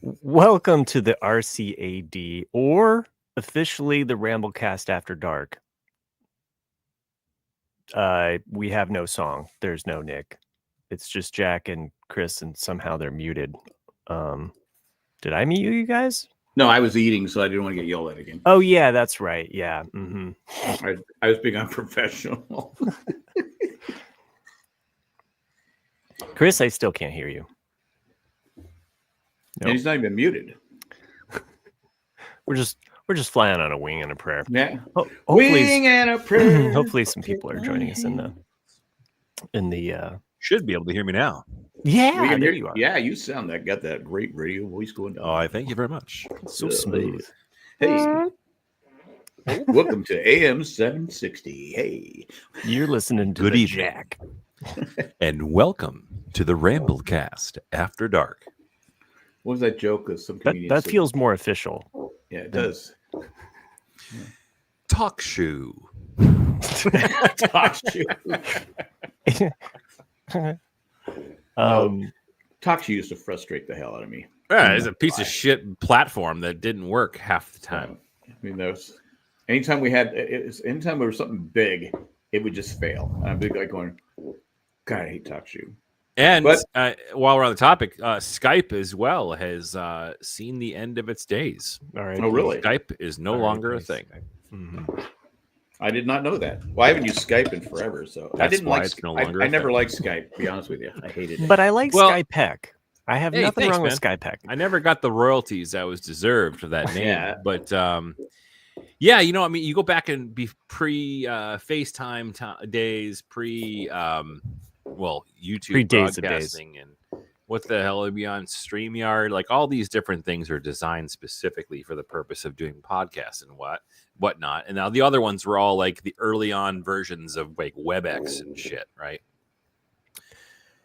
Welcome to the RCAD, or officially the Ramblecast After Dark. We have no song. There's no Nick. It's just Jack and Chris, and somehow they're muted. Did I mute you guys? No, I was eating, so I didn't want to get yelled at again. Oh, yeah, that's right. Yeah. Mm-hmm. I was being unprofessional. Chris, I still can't hear you. And he's not even muted. We're just flying on a wing and a prayer. Yeah. Wing and a prayer. Hopefully some people are joining us in the should be able to hear me now. Yeah, we can there hear you are. Yeah, you got that great radio voice going on. Oh, I thank you very much. So smooth. Hey. Welcome to AM 760. Hey. You're listening to Good the evening. Jack. And welcome to the Ramblecast After Dark. What was that joke of some comedian? That feels more official. Yeah, it does. Talk shoe. Talk shoe. Talk shoe used to frustrate the hell out of me. Yeah, it's a piece of shit platform that didn't work half the time. I mean, anytime there was something big, it would just fail. And I'd be like going, God, I hate Talk shoe. And while we're on the topic, Skype as well has seen the end of its days. All right. Oh, really? Skype is no longer a thing. Mm-hmm. I did not know that. Well, I haven't used Skype in forever, so That's I didn't why like. it's no longer I a never thing. liked Skype. To be honest with you, I hated it. But I like Skypec. I have nothing thanks, wrong with man. Skypec. I never got the royalties that was deserved for that name. Yeah. But yeah, I mean, you go back and be pre FaceTime days, YouTube Pre-days of broadcasting, and what the hell would be on StreamYard? Like all these different things are designed specifically for the purpose of doing podcasts and whatnot. And now the other ones were all like the early on versions of like WebEx and shit, right?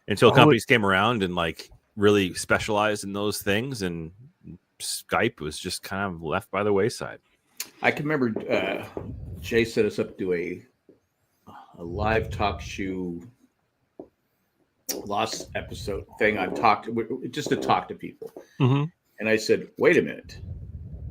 Until companies came around and like really specialized in those things, and Skype was just kind of left by the wayside. I can remember Jay set us up to do a live talk shoe last episode thing. Just to talk to people, and I said, "Wait a minute,"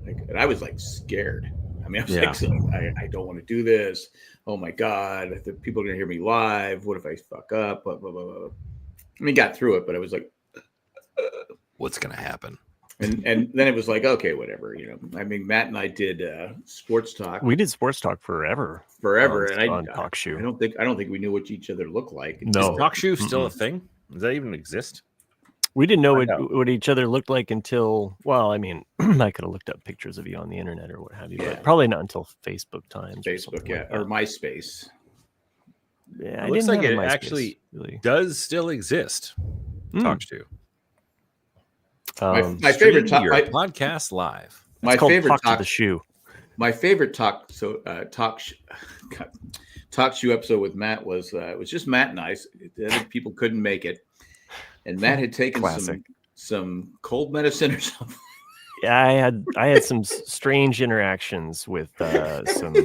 and I was like scared. I mean, I was like, I don't want to do this. Oh my God, the people are gonna hear me live. What if I fuck up? Blah, blah, blah, blah. I mean, got through it, but I was like, what's gonna happen? And then it was like, okay, whatever. I mean, Matt and I did sports talk. We did sports talk forever, and on Talk Shoe. I don't think we knew what each other looked like. No. Is Talk Shoe still a thing? Does that even exist? We didn't know what each other looked like until, well, I mean, I could have looked up pictures of you on the internet or what have you, but probably not until Facebook times. Facebook, or MySpace. Yeah, it looks like it actually does still exist. Talk Shoe. My favorite podcast live. My favorite talk to the shoe. My favorite talk shoe episode with Matt was it was just Matt and I. The other people couldn't make it, and Matt had taken some cold medicine or something. Yeah, I had some strange interactions with some,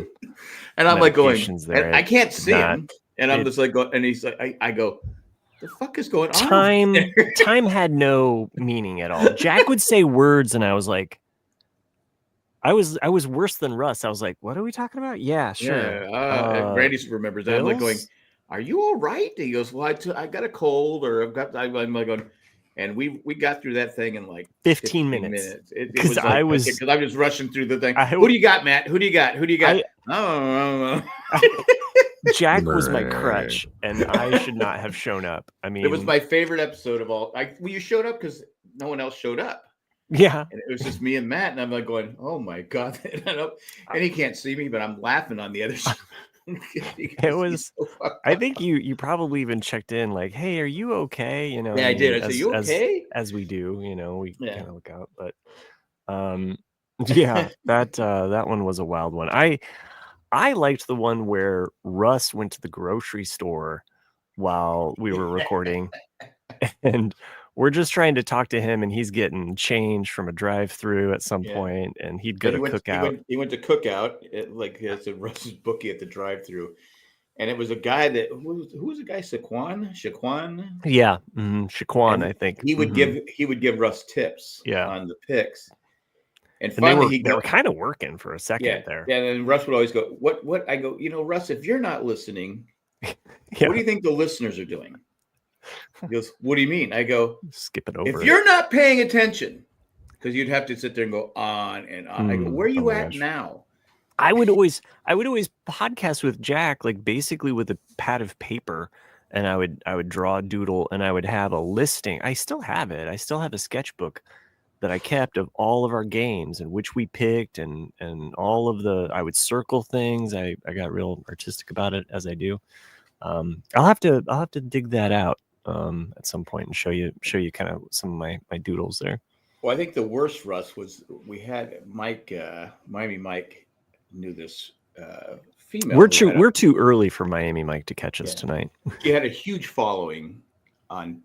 and I'm like going, there. And I can't see him, and I'm just like, and he's like, I go, the fuck is going on? Time had no meaning at all. Jack would say words, and I was like, I was worse than Russ. I was like, what are we talking about? Yeah, sure. Yeah, Randy remembers that. I'm like going, are you all right? And he goes, well, I got a cold, or I'm like going, and we got through that thing in like 15 minutes. Because I was rushing through the thing. Who do you got, Matt? Who do you got? I don't know. Jack was my crutch, and I should not have shown up. I mean, it was my favorite episode of all. You showed up because no one else showed up. Yeah, and it was just me and Matt, and I'm like going, "Oh my God!" And he can't see me, but I'm laughing on the other side. It was. So I think you probably even checked in, like, "Hey, are you okay?" Yeah, I did. I said, "You okay?" As we do, we kind of look out, but yeah, that one was a wild one. I liked the one where Russ went to the grocery store while we were recording, and we're just trying to talk to him, and he's getting change from a drive-through at some point, and he'd go to Cookout. He went to Cookout, like it's a Russ's bookie at the drive-through, And it was a guy that who was the guy? Shaquan. Yeah, Shaquan, And I think he would give Russ tips on the picks. And finally, they were kind of working for a second there. Yeah, and Russ would always go, "What?" I go, Russ, if you're not listening, what do you think the listeners are doing? He goes, "What do you mean?" I go, "Skip it over. If you're not paying attention, because you'd have to sit there and go on and on." I go, "Where are you at now?" I would always podcast with Jack, like basically with a pad of paper, and I would draw a doodle, and I would have a listing. I still have it. I still have a sketchbook that I kept of all of our games and which we picked, and all of I would circle things. I got real artistic about it, as I do. I'll have to dig that out at some point and show you kind of some of my doodles there. Well, I think the worst for us was we had Mike, Miami Mike knew this female. We're too early for Miami Mike to catch us tonight. He had a huge following on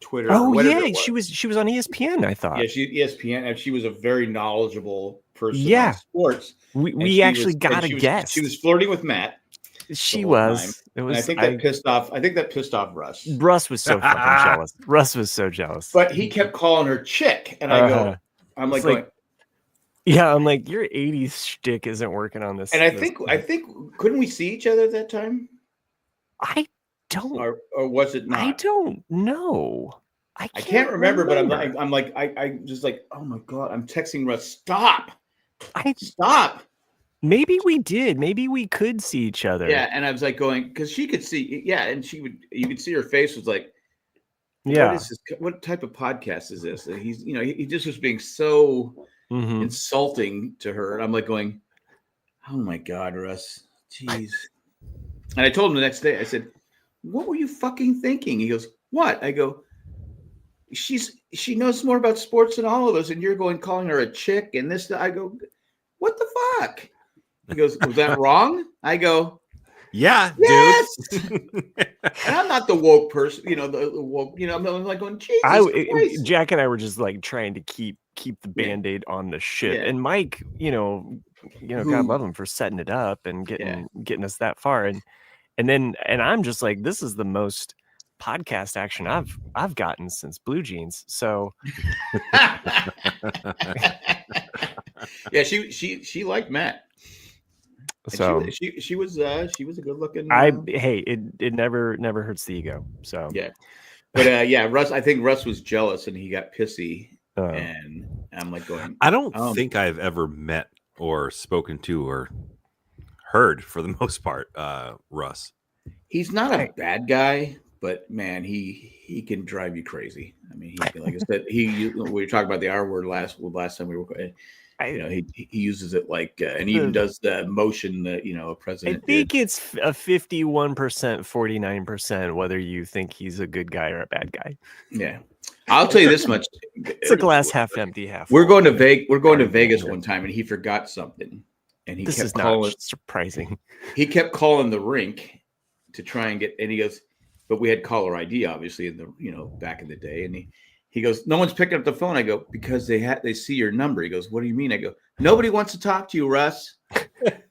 Twitter. Oh yeah, she was on ESPN, I thought. Yeah, ESPN, and she was a very knowledgeable person on sports. We actually got a guest. She was flirting with Matt. She was. It was. And I think that pissed off Russ. Russ was so fucking jealous. Russ was so jealous. But he kept calling her chick, and I'm like, yeah, I'm like, your 80s shtick isn't working on this. And I think couldn't we see each other at that time? I don't. Or was it not? I don't know. I can't remember. But I'm just like, oh my God, I'm texting Russ. Stop. Stop. Maybe we did. Maybe we could see each other. Yeah, and I was like going, because she could see. Yeah, and you could see her face was like, yeah. What type of podcast is this? And he's, he just was being so insulting to her. And I'm like going, oh my God, Russ, jeez. And I told him the next day, I said, what were you fucking thinking? He goes, what? I go, she knows more about sports than all of us, and you're calling her a chick and this. I go, what the fuck? He goes, was that wrong? I go, yeah, yes. Dude. And I'm not the woke person, the woke, I'm like going, Jesus Christ. Jack and I were just like trying to keep the Band-Aid on the ship. Yeah. And Mike, God love him for setting it up and getting us that far. And I'm just like, this is the most podcast action I've gotten since Blue Jeans. So yeah, she liked Matt. So she was a good looking. It never hurts the ego. So yeah, but Russ. I think Russ was jealous and he got pissy. And I'm like going. I don't think I've ever met or spoken to or heard, for the most part, Russ. He's not a bad guy, but man, he can drive you crazy. I mean, like I said, we were talking about the R word last time we were. He uses it like, and even does the motion that a president. I think it's a 51%, 49%. Whether you think he's a good guy or a bad guy. Yeah, I'll tell you this much: it's a glass half empty, half. We're going to Vegas one time, and he forgot something, and he kept calling. Not surprising. He kept calling the rink to try and get, and he goes, but we had caller ID, obviously, in the back in the day, and he goes, no one's picking up the phone. I go, because they see your number. He goes, what do you mean? I go, nobody wants to talk to you, Russ.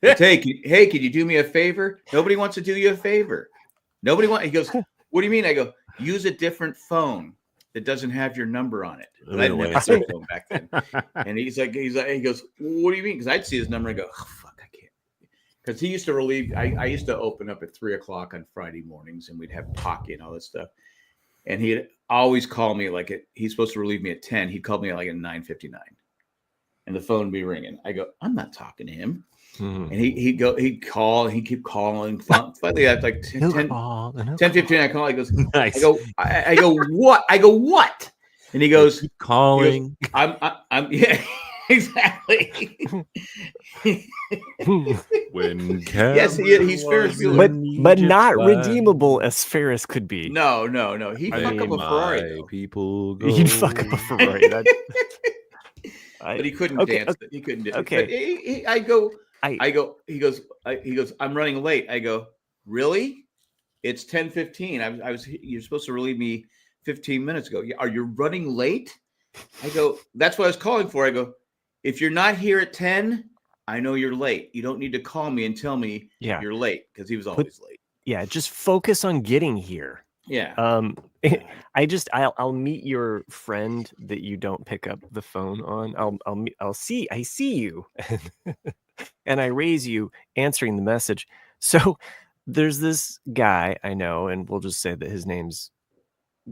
Hey, could you do me a favor? Nobody wants to do you a favor. He goes, what do you mean? I go, use a different phone that doesn't have your number on it. But I didn't have a cell phone back then. And he goes, what do you mean? Because I'd see his number and go, oh fuck, I can't. Because he used to relieve. I used to open up at 3:00 on Friday mornings, and we'd have talkie and all this stuff. And he'd always call me he's supposed to relieve me at 10. He'd call me at 9:59, and the phone would be ringing. I go, I'm not talking to him. Mm-hmm. And he'd call, and he'd keep calling. Finally, at 10:15, I call. He goes, nice. I go, what? I go, what? And he goes, keep calling. He goes, I'm yeah. Exactly. When yes, he's Ferris Bueller, but not redeemable as Ferris could be. No. He'd fuck up a Ferrari. People go. He'd fuck up a Ferrari. But he couldn't dance. He couldn't do it. Okay. I go. He goes. I'm running late. I go. Really? It's 10:15. You're supposed to relieve me 15 minutes ago. Are you running late? I go. That's what I was calling for. I go. If you're not here at 10, I know you're late. You don't need to call me and tell me you're late, because he was always late. Yeah, just focus on getting here. Yeah. I'll meet your friend that you don't pick up the phone on. I see you, and I raise you answering the message. So there's this guy I know, and we'll just say that his name's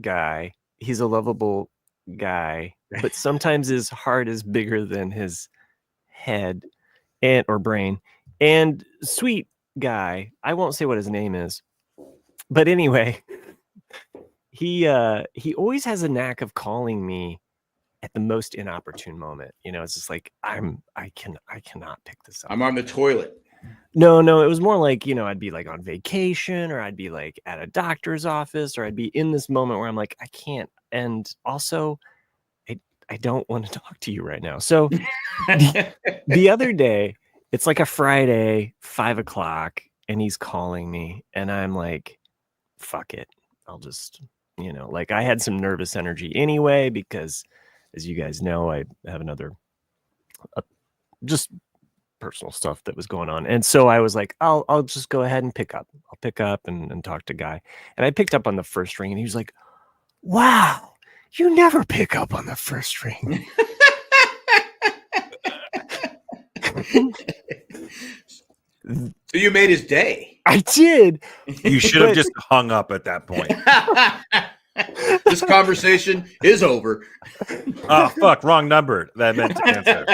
Guy. He's a lovable guy, but sometimes his heart is bigger than his head or brain. And sweet guy, I won't say what his name is, but anyway, he always has a knack of calling me at the most inopportune moment. It's just like I cannot pick this up. I'm on the toilet. No, it was more like, I'd be like on vacation, or I'd be like at a doctor's office, or I'd be in this moment where I'm like, I can't. And also, I don't want to talk to you right now. So the other day, it's like a Friday, 5:00, and he's calling me, and I'm like, fuck it. I'll just, like, I had some nervous energy anyway, because as you guys know, I have another just personal stuff that was going on. And so I was like, I'll just go ahead and pick up. I'll pick up and talk to Guy. And I picked up on the first ring, and he was like, wow, you never pick up on the first ring. So you made his day. I did. You should have just hung up at that point. This conversation is over. Oh, fuck. Wrong number. That meant to answer.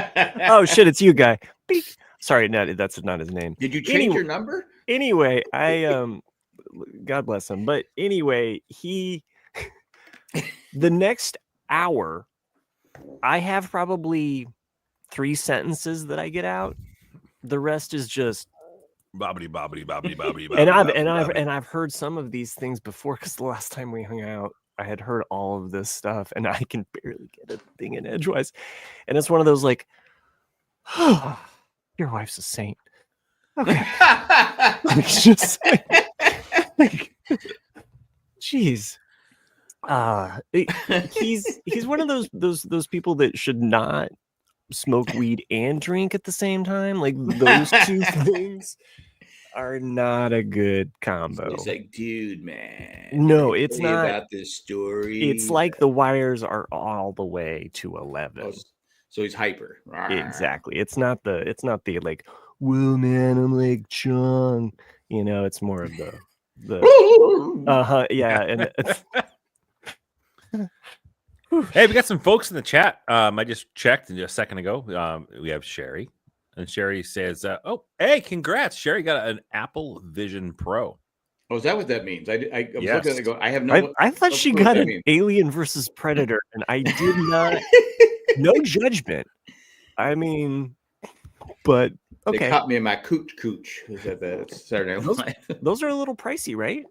Oh, shit. It's you, Guy. Beep. Sorry, no, that's not his name. Did you change your number? Anyway, God bless him. But anyway, the next hour, I have probably 3 sentences that I get out. The rest is just bobbity bobbity bobbity bobbity. And I've heard some of these things before, because the last time we hung out, I had heard all of this stuff, and I can barely get a thing in edgewise. And it's one of those like, oh, your wife's a saint. Okay. It's just like, geez. He's one of those people that should not smoke weed and drink at the same time. Like, those two things are not a good combo. It's like, dude, man. No, it's not about this story. It's like the wires are all the way to 11. Oh, so he's hyper. Exactly. It's not the like, well, man, I'm like Chung. It's more of the yeah. And hey, we got some folks in the chat. I just checked just a second ago. We have Sherry, and Sherry says, "Oh, hey, congrats, Sherry got an Apple Vision Pro." Oh, is that what that means? I was Yes. looking at it going, I have no. I thought she got an Alien versus Predator, and I did not. No judgment. I mean, but okay. They caught me in my cooch. Was that the Saturday Night Live? Those are a little pricey, right?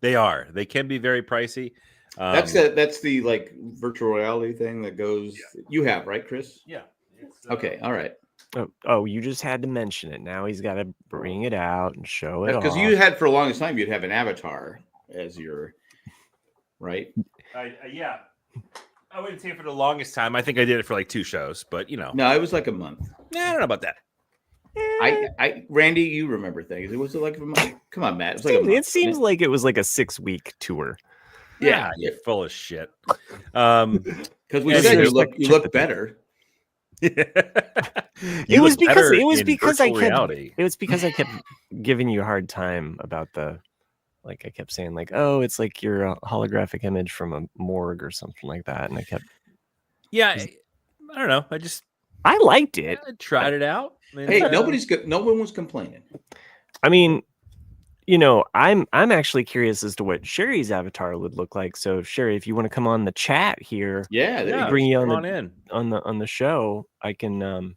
They are. They can be very pricey. That's the like virtual reality thing that goes. Yeah. You have, right, Chris? Yeah. Okay. All right. Oh, you just had to mention it. Now he's got to bring it out and show it. Because you had, for a longest time, you'd have an avatar as your, right? Yeah. I wouldn't say for the longest time. I think I did it for like 2 shows, but No, it was like a month. I don't know about that. Randy, you remember things. Was it like a month? Come on, Matt. It was like a month. It seems like it was like a 6-week tour. Yeah, you're full of shit. Because we said you look better. It was because I kept giving you a hard time about I kept saying like, oh, it's like you're a holographic image from a morgue or something like that, and I kept I don't know, I liked it. I tried it out. Hey, no one was complaining. I mean, I'm actually curious as to what Sherry's avatar would look like. So Sherry, if you want to come on the chat here, bring you on the show, I can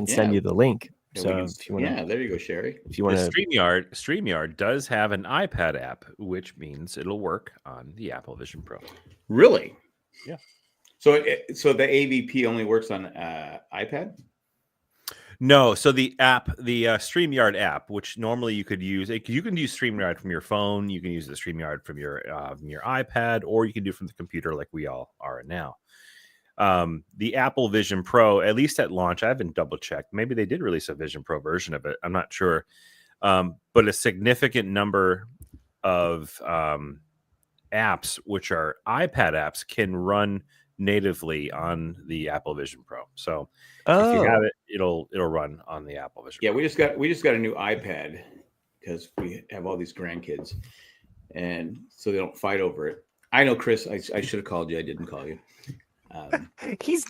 send you the link. If you want, there you go, Sherry. If you want to, StreamYard does have an iPad app, which means it'll work on the Apple Vision Pro. Really? Yeah. So the AVP only works on iPad? No, so the StreamYard app, which normally you could use, you can use StreamYard from your phone, you can use the StreamYard from your iPad, or you can do it from the computer like we all are now. the Apple Vision Pro, at least at launch, I haven't double checked. Maybe they did release a Vision Pro version of it. I'm not sure. But a significant number of apps, which are iPad apps, can run natively on the Apple Vision Pro. So if you have it, it'll run on the Apple Vision. Yeah, Pro. we just got a new iPad because we have all these grandkids, and so they don't fight over it. I know, Chris. I should have called you. I didn't call you. He's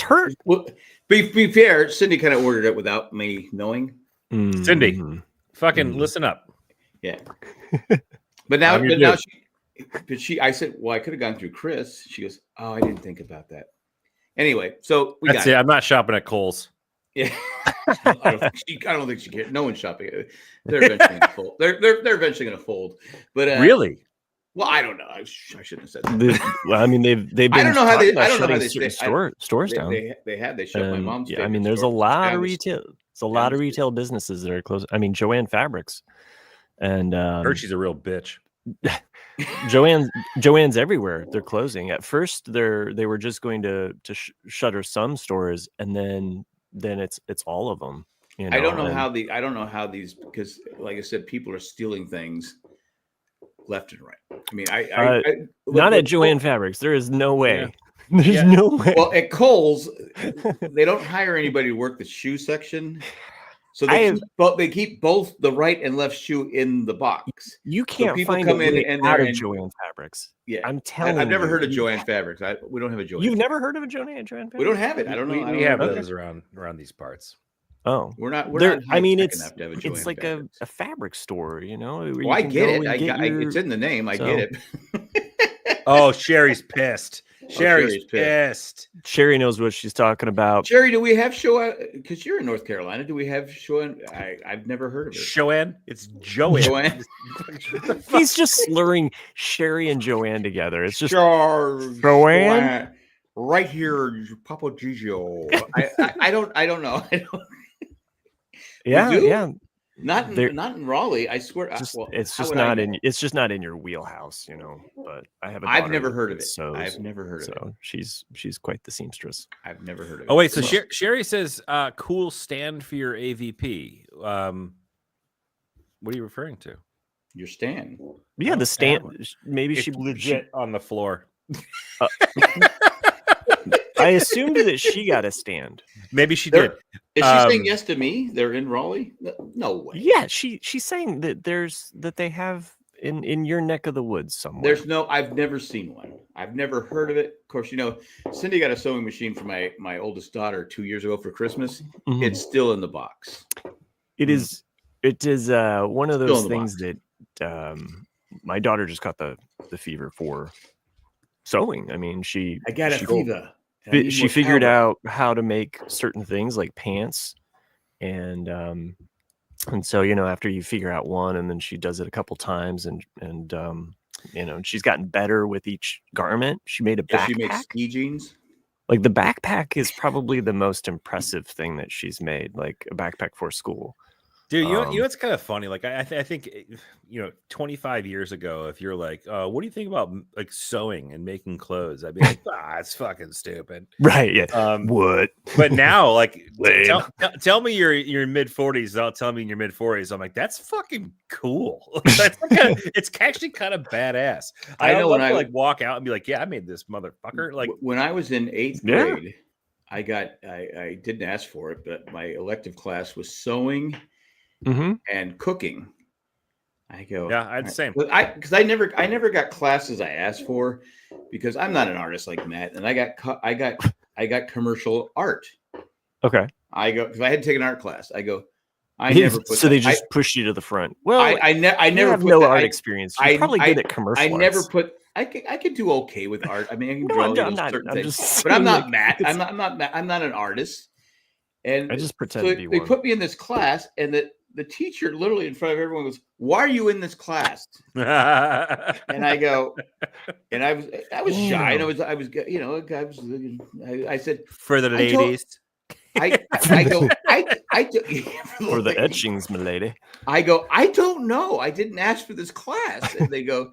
hurt. Well, be fair, Cindy kind of ordered it without me knowing. Cindy, fucking listen up. Yeah, but she. I said, well, I could have gone through Chris. She goes, oh, I didn't think about that. Anyway, so That's it. I'm not shopping at Kohl's. Yeah, I don't think she cares. No one's shopping. They're eventually going to fold. They're eventually going to fold. But really. Well, I don't know. I shouldn't have said that. I mean, they've been. I don't know how they stores down. They shut my mom's. Yeah, I mean, there's a lot of retail. It's a lot of retail businesses that are closed. I mean, Joanne Fabrics, and heard she's a real bitch. Joanne's everywhere. They're closing. At first, they were just going to shutter some stores, and then it's all of them. You know? I don't know how these, because like I said, people are stealing things left and right. I mean, I not at Joanne Fabrics. There is no way. Yeah. There's no way. Well, at Kohl's, they don't hire anybody to work the shoe section. So they keep both the right and left shoe in the box. You can't people find come in and out they're of Joanne Fabrics. Yeah, I'm telling you. I've never heard of Joanne Fabrics. We don't have a Joanne. You've never heard of a Joanne Fabrics? We don't have it. I don't know. We have those around these parts. Oh, we're not. I mean, it's like a fabric store, you know. Well, I get it. It's in the name. I get it. Oh, Sherry's pissed. Sherry's pissed. Sherry knows what she's talking about. Sherry, do we have show? Because you're in North Carolina. Do we have show? I've never heard of it. Joanne? It's Joanne. He's just slurring Sherry and Joanne together. It's just Joanne. Right here, Papa Gigio. I don't know. Yeah. Not in Raleigh. I swear. It's just not in your wheelhouse, you know. But I have. I've never heard of it. I've never heard of it. So she's quite the seamstress. I've never heard of it. Oh wait, so Sherry says, "Cool stand for your AVP." What are you referring to? Your stand. Yeah, the stand. Maybe it's legit on the floor. I assumed that she got a stand. Maybe she did. Is she saying yes to me? They're in Raleigh? No way. Yeah, she's saying that they have in your neck of the woods somewhere. I've never seen one. I've never heard of it. Of course, you know, Cindy got a sewing machine for my oldest daughter 2 years ago for Christmas. Mm-hmm. It's still in the box. It is one of those things that my daughter just caught the fever for sewing. I mean, I got a fever. She figured out how to make certain things like pants, and so, you know, after you figure out one, and then she does it a couple times, and you know, she's gotten better with each garment. She made a backpack. She makes ski jeans. Like the backpack is probably the most impressive thing that she's made, like a backpack for school. Dude, you know it's kind of funny. Like I think, you know, 25 years ago, if you're like, what do you think about like sewing and making clothes? I'd be like, it's fucking stupid, right? Yeah. What? But now, like, tell me you're mid 40s. I'll tell me in your mid 40s. I'm like, that's fucking cool. It's actually kind of badass. I know when I like walk out and be like, yeah, I made this motherfucker. Like when I was in 8th grade, I didn't ask for it, but my elective class was sewing. Mm-hmm. And cooking. I go, yeah, I'd same. Because I never got classes I asked for because I'm not an artist like Matt, and I got commercial art. Okay. I go because I had to take an art class. I go, they just pushed you to the front. Well, I never have no art experience. You're probably good at commercial. I could do okay with art. I mean, I can draw certain things, but I'm not Matt. I'm not an artist. And I just pretend to be one. They put me in this class, and the teacher literally in front of everyone goes, "Why are you in this class?" And I go, and I was shy, and I said for the ladies. I go, for the etchings, my lady. I go, I don't know. I didn't ask for this class, and they go,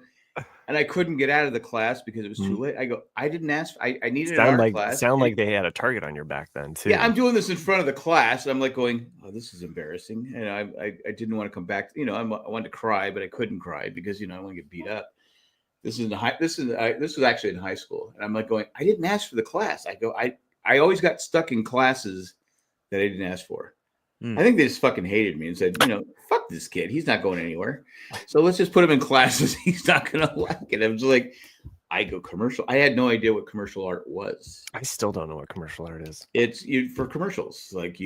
and I couldn't get out of the class because it was too late. I go, I didn't ask. I needed an art class. Sound like they had a target on your back then too. Yeah, I'm doing this in front of the class. I'm like going, oh, this is embarrassing, and I didn't want to come back. You know, I wanted to cry, but I couldn't cry because I want to get beat up. This was actually in high school, and I'm like going, I didn't ask for the class. I go, I always got stuck in classes that I didn't ask for. I think they just fucking hated me and said, fuck this kid. He's not going anywhere. So let's just put him in classes he's not going to like it. I was like, I go commercial. I had no idea what commercial art was. I still don't know what commercial art is. It's for commercials, like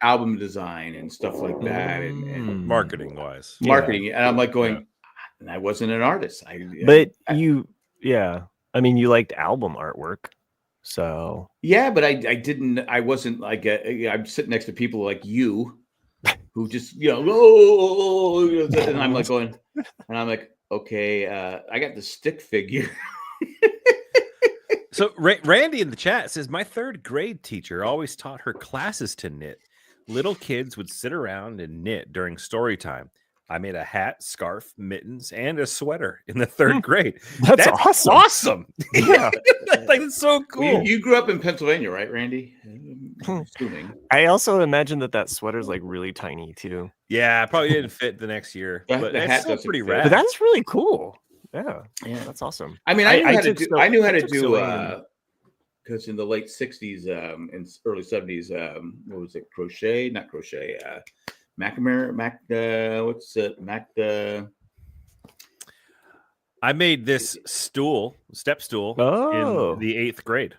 album design and stuff like that, and marketing wise. Marketing. And I'm like going, and I wasn't an artist. You liked album artwork. So yeah, but I wasn't like I'm sitting next to people like you who just and I'm like going, and I'm like, okay, I got the stick figure. So Randy in the chat says, my third grade teacher always taught her classes to knit. Little kids would sit around and knit during story time. I made a hat, scarf, mittens, and a sweater in the third grade. That's awesome. Awesome. Yeah. That's so cool. Well, you grew up in Pennsylvania, right, Randy? I'm assuming. I also imagine that sweater's like really tiny too. Yeah, probably didn't fit the next year. But the hat still pretty rad. But that's really cool. Yeah, that's awesome. I mean, I knew how to do because in the late 60s and early 70s, what was it? Crochet, not crochet. I made this step stool in the 8th grade.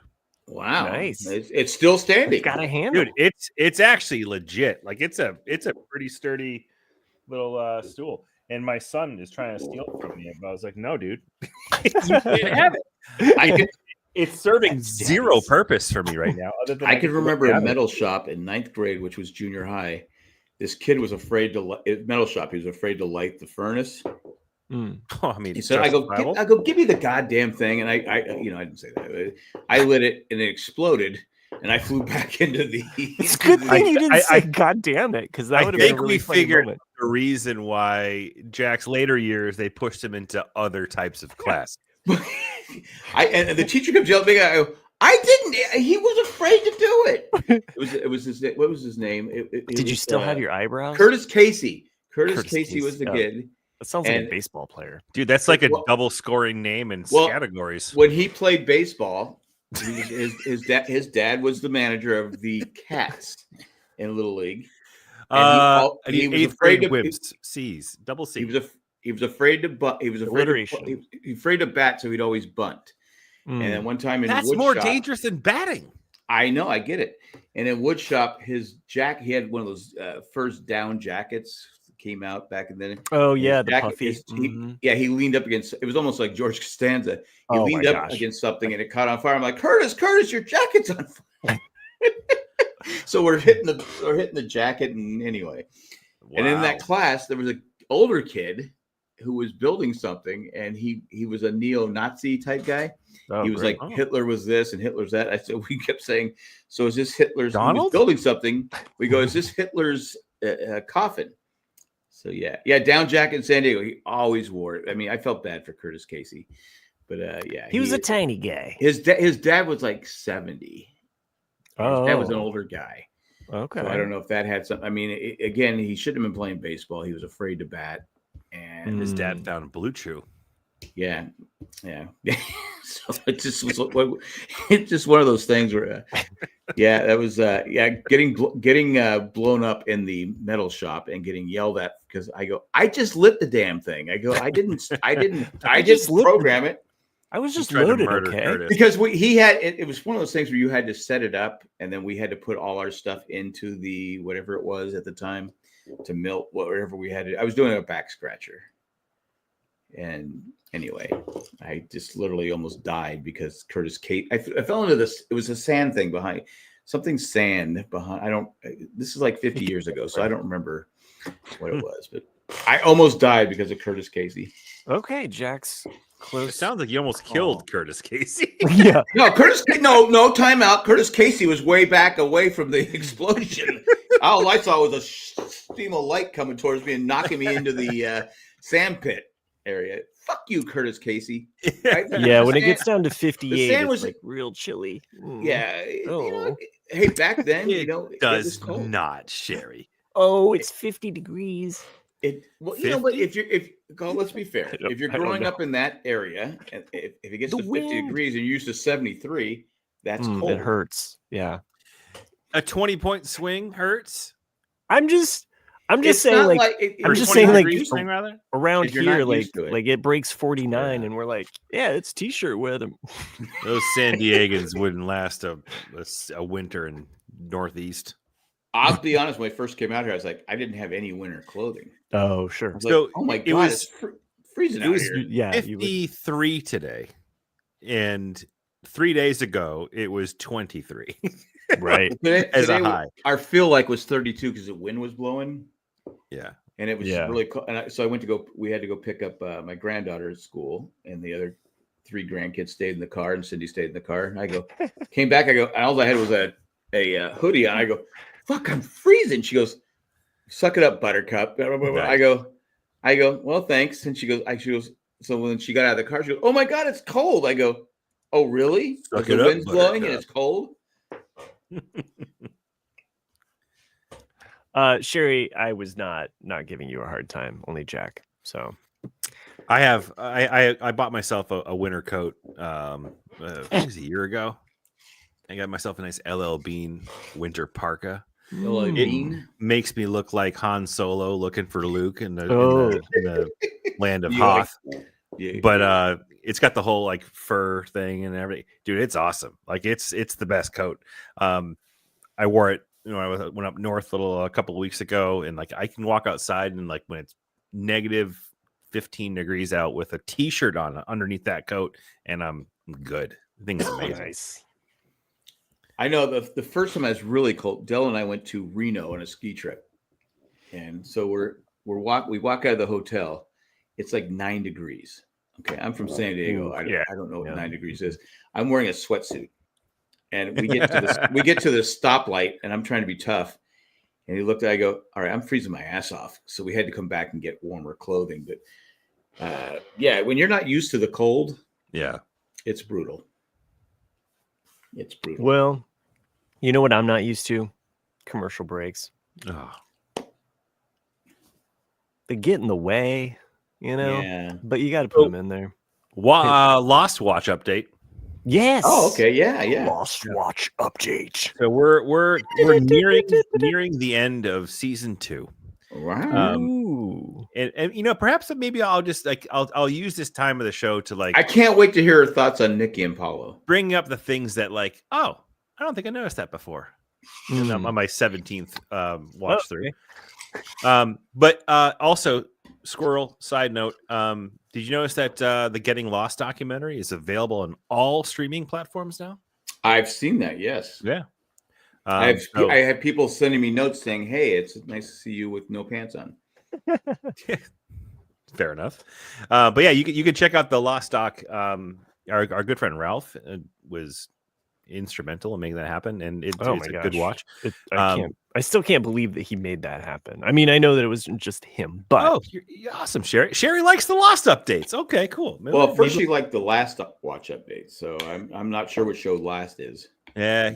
Wow, nice! It's still standing. It's got a handle, dude. It's actually legit. Like it's a pretty sturdy little stool. And my son is trying to steal it from me, but I was like, no, dude, you can't have it. It's serving zero purpose for me right now. Other than I can remember a metal shop in 9th grade, which was junior high. This kid was afraid to metal shop. He was afraid to light the furnace. Oh, I mean, he said, "I go, give me the goddamn thing." And I didn't say that. I lit it, and it exploded, and I flew back into the. It's a good thing you didn't say "God damn it," because that would have been a really funny moment. The reason why Jack's later years they pushed him into other types of class. And the teacher comes yelling at me. I didn't. He was afraid to do it. It was his. What was his name? Did you still have your eyebrows? Curtis Casey. Curtis Casey was the kid. That sounds like a baseball player, dude. That's like a double scoring name in categories. When he played baseball, his dad was the manager of the Cats in Little League. And he was afraid to C's, double C. He was afraid to bunt. He was afraid to bat, so he'd always bunt. And then one time that's wood more shop, dangerous than batting. I know, I get it. And in wood shop, his jacket, he had one of those first down jackets came out back in the day. Oh yeah, the puffy. He leaned up against. It was almost like George Costanza. He leaned up against something and it caught on fire. I'm like, Curtis, your jacket's on fire. So we're hitting the jacket, and anyway. Wow. And in that class, there was an older kid who was building something, and he was a neo-Nazi type guy. He was like, Hitler was this and Hitler's that. I said, we kept saying, so is this Hitler's building something? We go, is this Hitler's coffin? So yeah, down jacket in San Diego. He always wore it. I mean, I felt bad for Curtis Casey, but he was a tiny guy. His dad was like 70. His dad was an older guy. Okay, so I don't know if that had something. I mean, again, he shouldn't have been playing baseball. He was afraid to bat, and his dad found Blue Chew. Yeah. So it just was. It's just one of those things where, that was getting blown up in the metal shop and getting yelled at because I just lit the damn thing. I just program it. I was just loaded, okay? Curtis. Because it was one of those things where you had to set it up, and then we had to put all our stuff into the whatever it was at the time to melt whatever we had. I was doing a back scratcher, and anyway, I just literally almost died because Curtis Kate. I fell into this. It was a sand thing behind. This is like 50 years ago, so I don't remember what it was, but I almost died because of Curtis Casey. Okay, Jack's close. It sounds like you almost killed Curtis Casey. Yeah. No, time out. Curtis Casey was way back away from the explosion. All I saw was a stream of light coming towards me and knocking me into the sand pit area. fuck you, Curtis Casey. Right? Yeah, when it gets down to 58, sand it's was like real chilly. Yeah. Oh. Hey, back then, It it does was cold. not, Sherry. Oh, it's 50 degrees. But 50? Let's be fair. If you're I don't growing know. up in that area, and if it gets The to 50 wind. degrees and you're used to 73, that's cold. It hurts. Yeah. A 20-point swing hurts. I'm just It's saying, not like, I'm just saying, like, swing rather. around If you're here, not like, used to it. it breaks 49, Yeah. and we're like, yeah, it's t-shirt weather. Those San Diegans wouldn't last a winter in Northeast. I'll be honest. When I first came out here, I was like, I didn't have any winter clothing. Oh, I sure. was So like, oh my it god, was- it's freezing out here. Yeah, 53 today, and 3 days ago it was 23. right. As a high. Our feel like was 32 because the wind was blowing. Yeah. And it was really cold. And so we had to go pick up my granddaughter at school, and the other 3 grandkids stayed in the car, and Cindy stayed in the car. And I came back, and all I had was a hoodie on. I go, fuck, I'm freezing. She goes, suck it up, Buttercup. I go, well, thanks. And she goes, so when she got out of the car, she goes, oh my God, it's cold. I go, oh, really? Suck the it up, wind's blowing Buttercup. and it's cold? Sherry, I was not giving you a hard time, only Jack. So I bought myself a winter coat it was a year ago. I got myself a nice LL Bean winter parka. It makes me look like Han Solo looking for Luke in the land of Hoth. But it's got the whole like fur thing and everything. Dude, it's awesome. Like it's the best coat. I wore it, I went up north a couple of weeks ago, and like I can walk outside and like when it's negative 15 degrees out with a t-shirt on underneath that coat, and I'm good. The thing's amazing. Nice. I know the first time I was really cold, Dell and I went to Reno on a ski trip. And so we walk out of the hotel. It's like 9 degrees. Okay. I'm from San Diego. I don't know what 9 degrees is. I'm wearing a sweatsuit. And we get to the stoplight, and I'm trying to be tough. And he looked at it, I go, all right, I'm freezing my ass off. So we had to come back and get warmer clothing. But when you're not used to the cold, it's brutal. It's brutal. Well, you know what I'm not used to? Commercial breaks. Oh. They get in the way, Yeah. but you got to put them in there. Lost Watch update. Yes. Oh, okay. Yeah. Lost Watch update. So we're nearing the end of season 2. Wow. And perhaps maybe I'll just I'll use this time of the show to I can't wait to hear her thoughts on Nikki and Paulo. Bring up the things that I don't think I noticed that before. On my 17th watch through. But also, Squirrel, side note, did you notice that the Getting Lost documentary is available on all streaming platforms now? I've seen that, yes. Yeah. I have people sending me notes saying, hey, it's nice to see you with no pants on. Fair enough. But yeah, you can check out the Lost doc. Our good friend Ralph was instrumental in making that happen, and it's a good watch. I still can't believe that he made that happen. I mean, I know that it wasn't just him, but you're awesome, Sherry. Sherry likes the Lost updates. Okay, cool. Well, first she liked the last watch update, so I'm not sure what show last is. Yeah,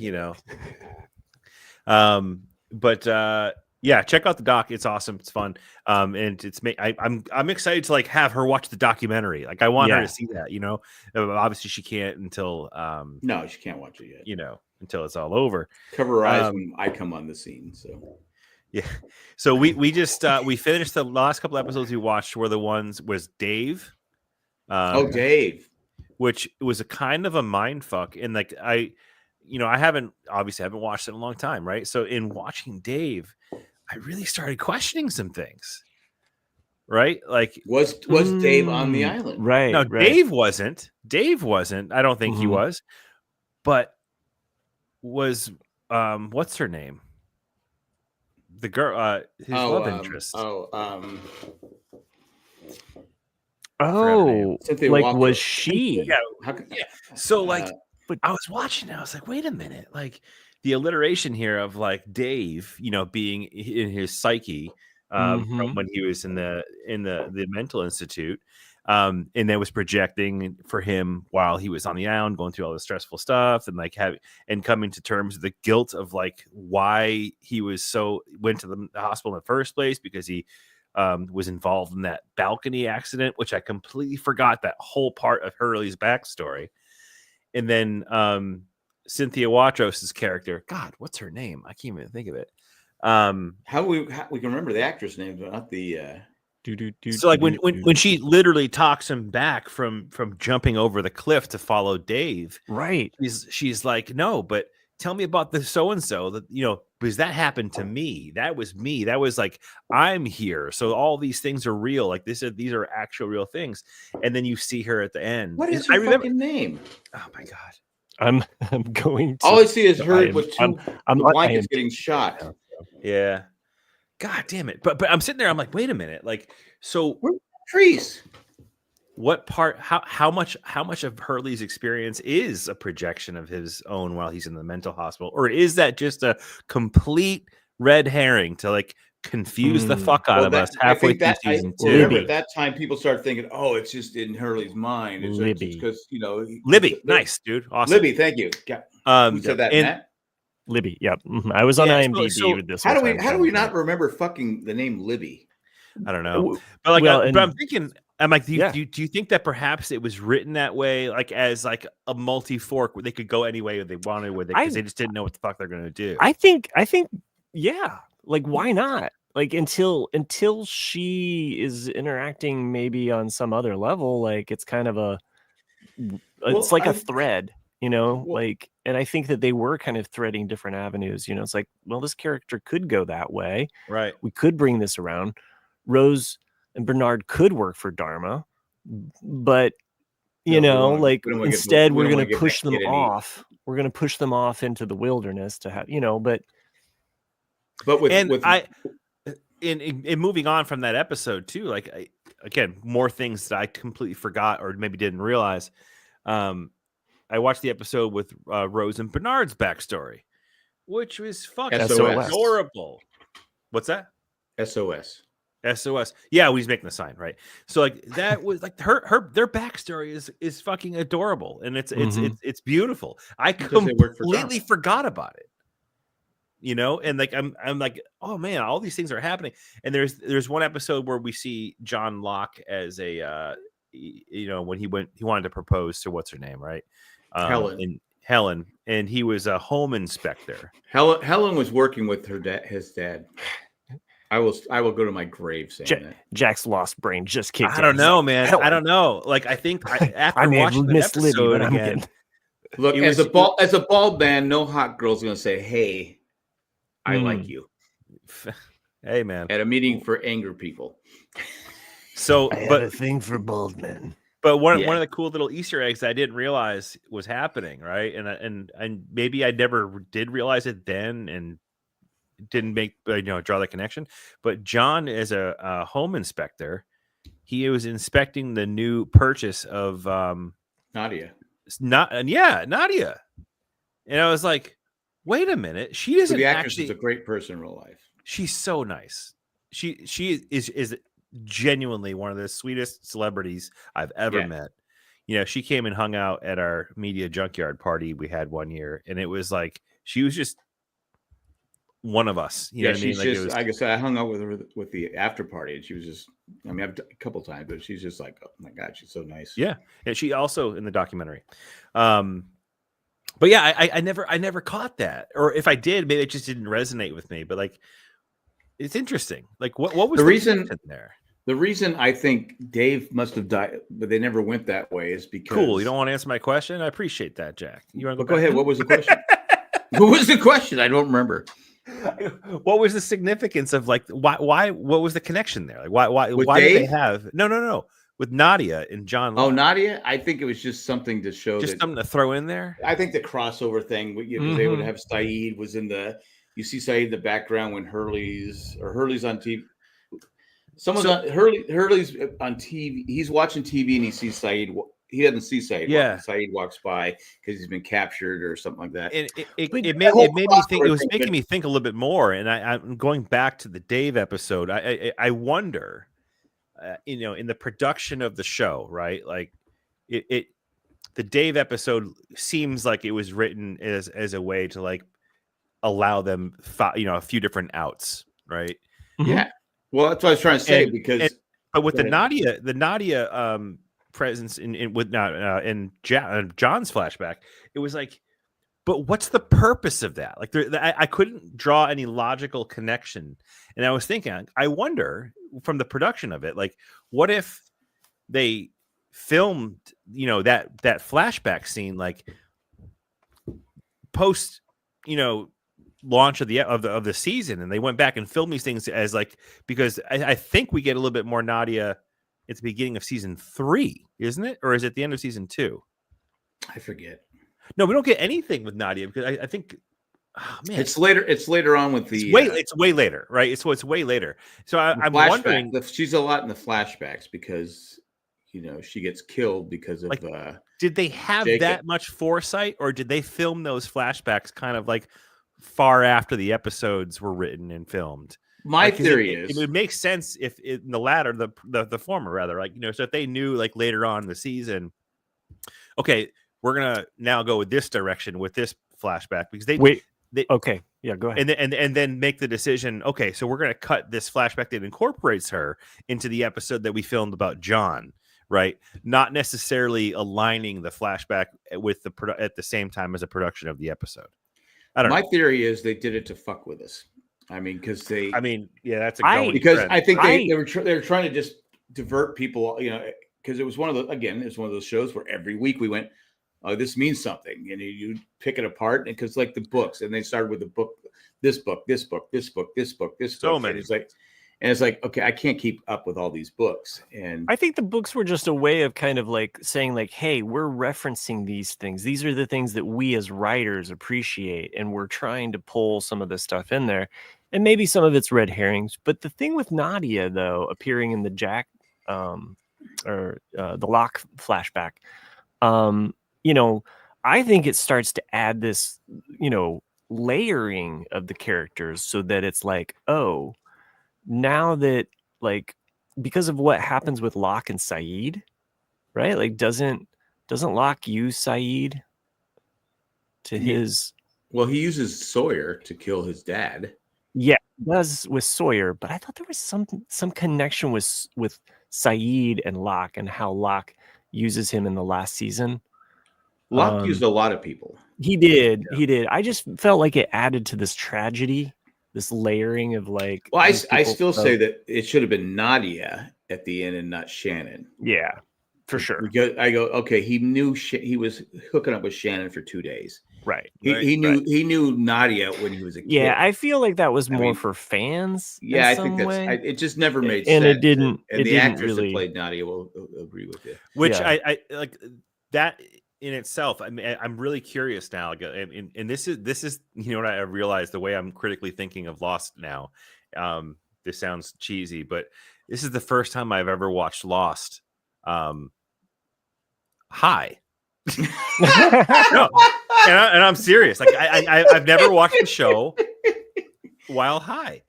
but check out the doc. It's awesome. It's fun. And I'm excited to have her watch the documentary. Like I want her to see that. Obviously she can't until no, she can't watch it yet. Until it's all over. Cover her eyes when I come on the scene. So yeah. So we just we finished the last couple episodes we watched were the ones was Dave. Dave. Which was a kind of a mind fuck. And I haven't watched it in a long time, right? So in watching Dave, I really started questioning some things. Right? Like was Dave on the island? Right. No, right. Dave wasn't. I don't think he was. But was what's her name? The girl his love interest. Was she? Yeah. So but I was watching it, I was like, wait a minute, the alliteration here of Dave, being in his psyche from when he was in the mental institute, And then was projecting for him while he was on the island, going through all the stressful stuff, and like coming to terms with the guilt of like why he went to the hospital in the first place, because he was involved in that balcony accident, which I completely forgot that whole part of Hurley's backstory. And then Cynthia Watros' character, God, what's her name? I can't even think of it. How we can remember the actress name, but not the. So like when she literally talks him back from jumping over the cliff to follow Dave, right? She's like, no, but tell me about the so and so that because that happened to me. That was me. That was like, I'm here. So all these things are real. Like these are actual real things. And then you see her at the end. What is her fucking name? Oh my god. I'm going to. All I see is her with two blankets getting shot. Yeah. God damn it. But I'm sitting there, I'm like, wait a minute. Like, so trees. What part, how much of Hurley's experience is a projection of his own while he's in the mental hospital? Or is that just a complete red herring to like confuse the fuck out of us halfway through season 2? Remember, at that time, people started thinking, oh, it's just in Hurley's mind. It's because, Libby. Nice, dude. Awesome. Libby, thank you. Who said that, Matt? Libby, yep. I was on IMDb with this. How do we not remember fucking the name Libby? I don't know. But like, but I'm thinking, I'm like, do you think that perhaps it was written that way, like as like a multi-fork where they could go any way they wanted with it because they just didn't know what the fuck they're gonna do? I think, yeah. Like, why not? Like until she is interacting maybe on some other level, like it's kind of it's like a thread. Like, and I think that they were kind of threading different avenues. It's like, well, this character could go that way. Right. We could bring this around. Rose and Bernard could work for Dharma, but instead we're going to push them off. We're going to push them off into the wilderness to have, but in moving on from that episode too, like again, more things that I completely forgot or maybe didn't realize. I watched the episode with Rose and Bernard's backstory, which was fucking adorable. What's that? SOS. Yeah, he's making the sign, right? So like that was like their backstory is fucking adorable, and it's beautiful. I completely forgot about it. And like I'm like, oh man, all these things are happening. And there's one episode where we see John Locke as a when he wanted to propose to what's her name, right? Helen, and he was a home inspector. Helen was working with his dad. I will go to my grave saying that. Jack's lost brain just kicked in. I don't know, man. I don't know. Like I think after watching the episode again, look, as a bald man, no hot girl's gonna say, "Hey, I like you." Hey, man. At a meeting for angry people. So, I have a thing for bald men. But one of the cool little Easter eggs I didn't realize was happening, right? And maybe I never did realize it then, and didn't make draw the connection. But John, as a home inspector, he was inspecting the new purchase of Nadia. Nadia. And I was like, wait a minute, she isn't. The actress is a great person in real life. She's so nice. She is genuinely one of the sweetest celebrities I've ever met. She came and hung out at our media junkyard party we had one year, and it was like she was just one of us. You know what I mean? Just, like I said, I hung out with her with the after party, and she was just, I've a couple times, but she's just like, oh my God, she's so nice. Yeah. And she also in the documentary. But yeah, I never caught that. Or if I did, maybe it just didn't resonate with me. But like, it's interesting. Like what was the reason there? The reason I think Dave must have died, but they never went that way, is because... Cool. You don't want to answer my question? I appreciate that, Jack. You want to go ahead. What was the question? What was the question? I don't remember. What was the significance of like why what was the connection there? Like why did they have no with Nadia and John Locke? Oh, Nadia? I think it was just something to show, just something to throw in there. I think the crossover thing, they would have Saeed was in the, you see Saeed in the background when Hurley's on TV. Hurley's on TV. He's watching TV and he sees Saeed. He doesn't see Saeed. Yeah, Saeed walks by because he's been captured or something like that. And it made me think. It was making me think a little bit more. And I'm going back to the Dave episode. I wonder in the production of the show, right? Like the Dave episode seems like it was written as a way to like allow them, a few different outs, right? Yeah. Well, that's what I was trying to say but with the Nadia presence in John's flashback, it was like, but what's the purpose of that? Like, I couldn't draw any logical connection, and I was thinking, I wonder from the production of it, like, what if they filmed, that flashback scene, like post, launch of the season, and they went back and filmed these things as like, because I think we get a little bit more Nadia at the beginning of season 3, isn't it, or is it the end of season 2? I forget. No, we don't get anything with Nadia because I think, oh, man, it's later on with the it's way later, right? It's way later. So I'm wondering, she's a lot in the flashbacks because she gets killed because of did they have Jacob. That much foresight, or did they film those flashbacks kind of like far after the episodes were written and filmed? My theory is it would make sense if in the latter, the former rather, like, so if they knew like later on in the season, okay, we're gonna now go with this direction with this flashback, because they okay, yeah, go ahead, and then make the decision, okay, so we're gonna cut this flashback that incorporates her into the episode that we filmed about John, right? Not necessarily aligning the flashback with at the same time as a production of the episode. I don't know. My theory is they did it to fuck with us. I mean, because that's because trend. I think they were trying to just divert people, because it was one of those shows where every week we went, oh, this means something, and you pick it apart, and because like the books, and they started with the book, this book, this book, this book, this book, this so book. many. And it's like, okay, I can't keep up with all these books. And I think the books were just a way of kind of like saying like, hey, we're referencing these things. These are the things that we as writers appreciate, and we're trying to pull some of this stuff in there. And maybe some of it's red herrings. But the thing with Nadia, though, appearing in the Jack or the Locke flashback, I think it starts to add this, layering of the characters so that it's like, oh, now that, like, because of what happens with Locke and Saeed, right? Like, doesn't Locke use Saeed to his... Well, he uses Sawyer to kill his dad. Yeah, he does with Sawyer, but I thought there was some connection with Saeed and Locke, and how Locke uses him in the last season. Locke used a lot of people. He did. Yeah. He did. I just felt like it added to this tragedy, this layering of like. Well, I still say that it should have been Nadia at the end and not Shannon. Yeah, for sure. Because I go, okay, he knew he was hooking up with Shannon for 2 days. Right. He knew Nadia when he was a kid. Yeah, I feel like that was more for fans. Yeah, I think it just never made sense. And it didn't. And the actress that played Nadia will agree with you. Which I like that in itself. I mean, I'm really curious now. And this is what I realized, the way I'm critically thinking of Lost now. This sounds cheesy, but this is the first time I've ever watched Lost high. No, and I'm serious. Like I've never watched the show while high,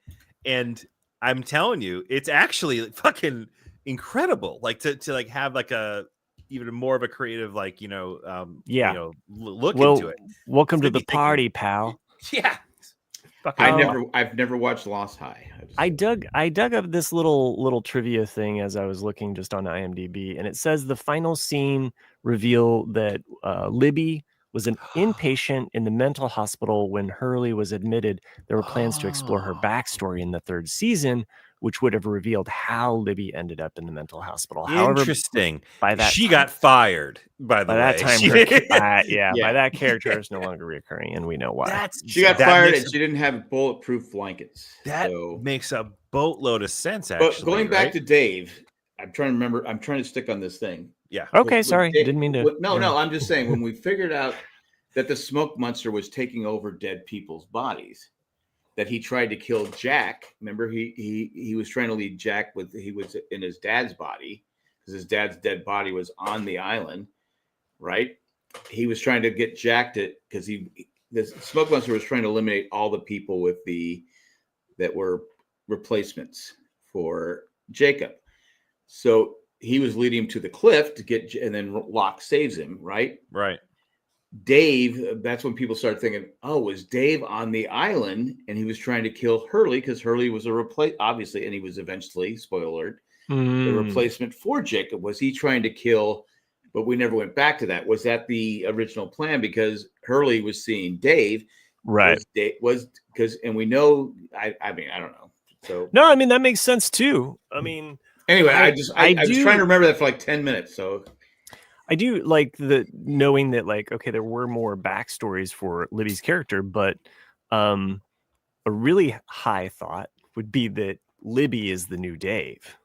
and I'm telling you, it's actually like fucking incredible. Like to like have like a even more of a creative like look into it. Welcome to the party, pal. Yeah. I've never watched Lost High. I dug up this little trivia thing as I was looking just on IMDb, and it says the final scene revealed that Libby was an inpatient in the mental hospital when Hurley was admitted. There were plans to explore her backstory in the 3rd season, which would have revealed how Libby ended up in the mental hospital. Interesting. However, she got fired. By that time, by that character is no longer reoccurring, and we know why. She got fired, and she didn't have bulletproof blankets. That makes a boatload of sense. Actually, but going back to Dave, I'm trying to remember. I'm trying to stick on this thing. Yeah. Okay. Sorry. Didn't mean to. No. I'm just saying, when we figured out that the smoke monster was taking over dead people's bodies, that he tried to kill Jack. Remember, he was trying to lead Jack he was in his dad's body because his dad's dead body was on the island, right? He was trying to get Jack because the smoke monster was trying to eliminate all the people that were replacements for Jacob. So he was leading him to the cliff to get, and then Locke saves him, right? Right. Dave, that's when people started thinking, oh, was Dave on the island and he was trying to kill Hurley because Hurley was a obviously, and he was eventually, spoiler alert, the replacement for Jacob. Was he trying to kill, but we never went back to that. Was that the original plan? Because Hurley was seeing Dave. Right. Was because, and we know, I mean, I don't know. So no, I mean, that makes sense too. I mean, anyway, I was trying to remember that for like 10 minutes. So I do like the knowing that, like, okay, there were more backstories for Libby's character, but a really high thought would be that Libby is the new Dave.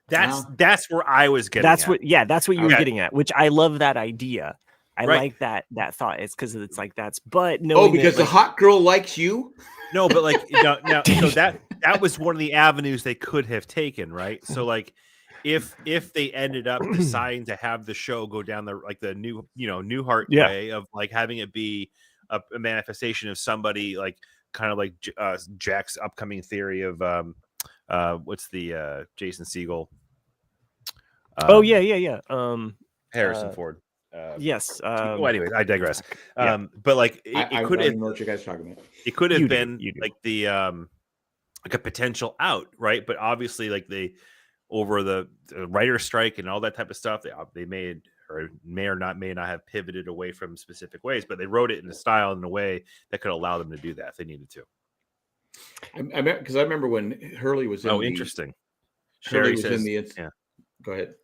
That's where I was getting. That's what you were getting at, which I love that idea. I like that thought. It's because it's like that's, but no, because the hot girl likes you. No, but like no, so that was one of the avenues they could have taken, right? So like, if they ended up deciding to have the show go down the new Newhart way of like having it be a manifestation of somebody like kind of like Jack's upcoming theory of what's the Jason Segel? Harrison Ford. Yes. Well, anyway, I digress. But like, it could have. What you guys talking about? It could have been like the like a potential out, right? But obviously, like over the writer's strike and all that type of stuff, they made or may not have pivoted away from specific ways, but they wrote it in a style in a way that could allow them to do that if they needed to. Because I remember when Hurley was in. Oh, interesting. Sherry says, yeah. Go ahead.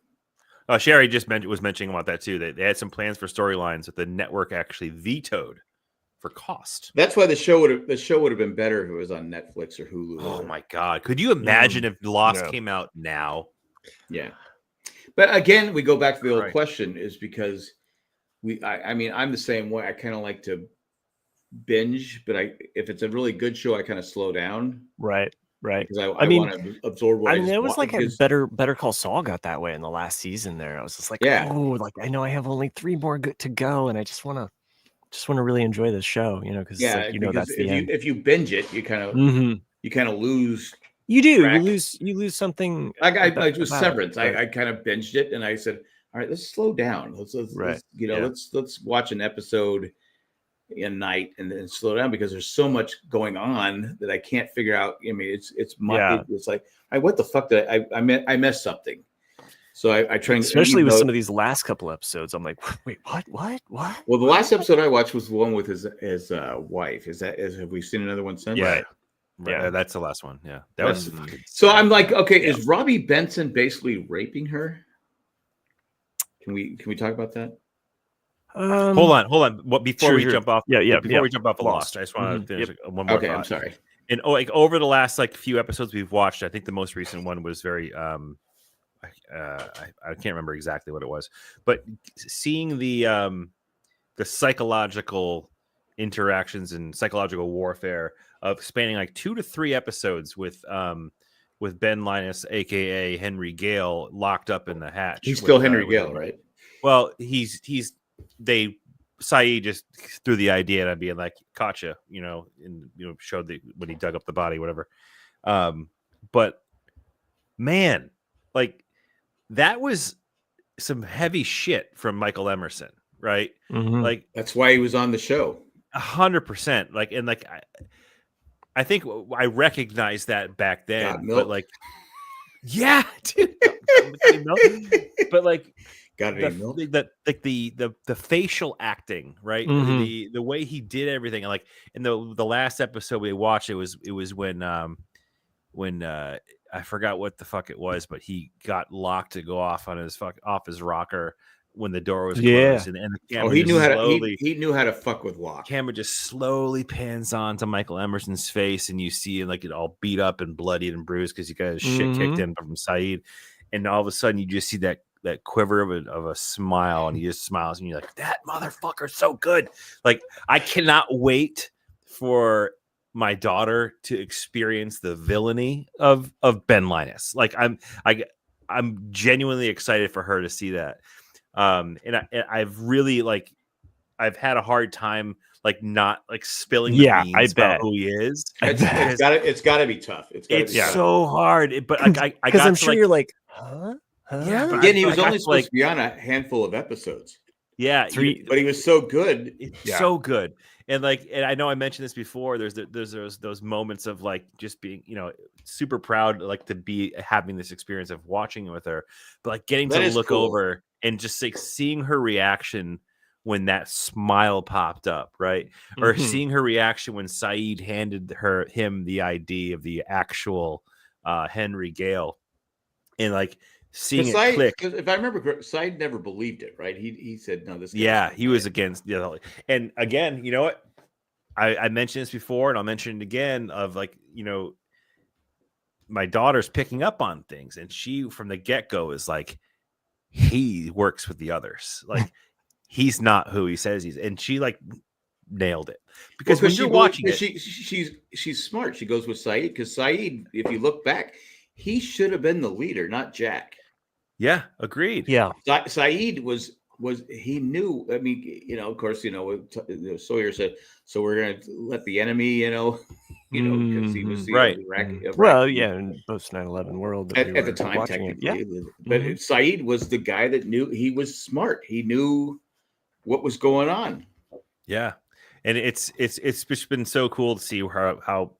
Sherry just was mentioning about that too. They had some plans for storylines that the network actually vetoed for cost. That's why the show would have been better if it was on Netflix or Hulu. Oh my God! Could you imagine if Lost came out now? Yeah, but again, we go back to the old question: is because I mean, I'm the same way. I kind of like to binge, but if it's a really good show, I kind of slow down. Right. Because I want to absorb what it was like a Better Call Saul got that way in the last season there. I was just like, like I know I have only 3 more to go, and I just want to really enjoy this show, because that's the end. If you binge it, you kind of lose. You do. Track. You lose something. I with Severance. Right. I kind of binged it, and I said, all right, let's slow down. Let's let's watch an episode a night and then slow down because there's so much going on that I can't figure out. I mean, it's like, what the fuck did I missed something. So I try, especially with some of these last couple episodes. I'm like, wait, what? Well, the last episode I watched was the one with his wife. Have we seen another one since? Yeah. Yeah, that's the last one. Yeah, that was. So I'm like, okay, is Robbie Benson basically raping her? Can we talk about that? Hold on. Before we jump off, before we jump off Lost, I just want to finish one more. Okay, thought. I'm sorry. And over the last few episodes we've watched, I think the most recent one was very I can't remember exactly what it was, but seeing the psychological interactions and psychological warfare of spanning like 2 to 3 episodes with Ben Linus, aka Henry Gale, locked up in the hatch. He's still Henry Gale, right? Well, Saeed just threw the idea at being like, gotcha, and showed when he dug up the body, whatever. But man, like that was some heavy shit from Michael Emerson, right? Mm-hmm. Like that's why he was on the show. 100%. Like, and like I think I recognized that back then, but like, yeah, dude. But like, the facial acting, right? Mm-hmm. The way he did everything, like in the last episode we watched, it was when I forgot what the fuck it was, but he got locked to go off on off his rocker when the door was closed, and the camera he knew how to fuck with Locke. Camera just slowly pans on to Michael Emerson's face, and you see like it all beat up and bloodied and bruised because he got his shit kicked in from Saeed, and all of a sudden you just see that quiver of a smile, and he just smiles, and you're like, that motherfucker's so good. Like, I cannot wait for my daughter to experience the villainy of Ben Linus. Like, I'm genuinely excited for her to see that. And I've really I've had a hard time not spilling the beans about who he is. It's got to be tough. It's so hard. But I because I'm sure you're like, Huh? Yeah, but Again, he was I only feel supposed to be on a handful of episodes. Yeah, But he was so good. It's so good. And I know I mentioned this before. There's those moments of like just being, super proud, like to be having this experience of watching it with her, but like getting That to is look cool. over and just like seeing her reaction when that smile popped up, right? Or seeing her reaction when Saeed handed him the ID of the actual Henry Gale, and like seeing it click. If I remember correctly, Said never believed it, right? He said, no, this guy's Yeah, he was against the other. And again, you know what? I mentioned this before, and I'll mention it again. Of like, my daughter's picking up on things, and she from the get-go is like, he works with the others. Like, he's not who he says he's, and she like nailed it because when you're watching it, she's smart. She goes with Saeed because Saeed, if you look back, he should have been the leader, not Jack. Yeah, agreed. Yeah, Saeed was he knew. I mean, of course, Sawyer said, so we're going to let the enemy, because he was right. Well, yeah, in post 9/11 world at the time, technically. Yeah. But Saeed was the guy that knew. He was smart. He knew what was going on. Yeah, and it's been so cool to see how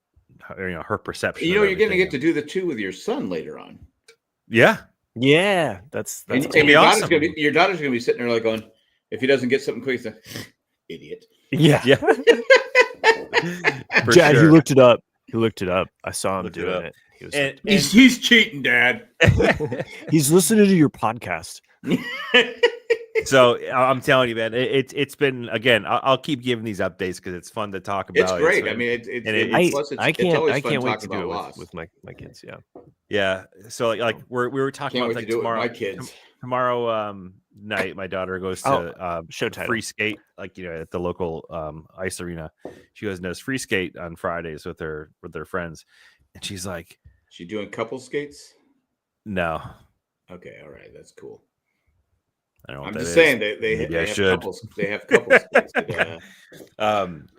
her perception. You're going to get to do the two with your son later on. Yeah. Yeah, that's and your awesome. Your daughter's gonna be sitting there like going, if he doesn't get something quick, he's like, idiot. Yeah. Dad, sure. He looked it up. I saw him doing it. He's cheating, Dad. He's listening to your podcast. So I'm telling you, man, it's been, again, I'll keep giving these updates because it's fun to talk about. It's great. I mean, I can't wait to do it with my kids. Yeah. Yeah. So like we were talking about like tomorrow. My kids. Tomorrow night, my daughter goes to free skate, like at the local ice arena. She goes and does free skate on Fridays with their friends, and she's like, "She doing couple skates?" No. Okay. All right. That's cool. I'm just saying they have couples. They have couples.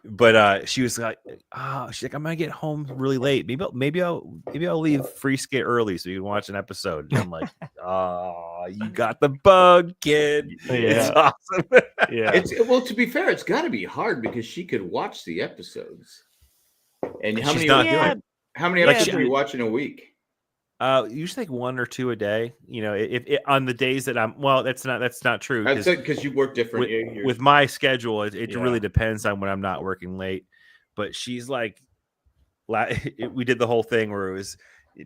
But she was like, she's like, I'm gonna get home really late. Maybe I'll leave free skate early so you can watch an episode. And I'm like, you got the bug, kid. Yeah. It's awesome. Yeah. Well, to be fair, it's got to be hard because she could watch the episodes. And how many episodes do you watch in a week? Usually like one or two a day. If on the days that that's not true. Because you work different. With my schedule, it really depends on when I'm not working late. But she's like, we did the whole thing where it was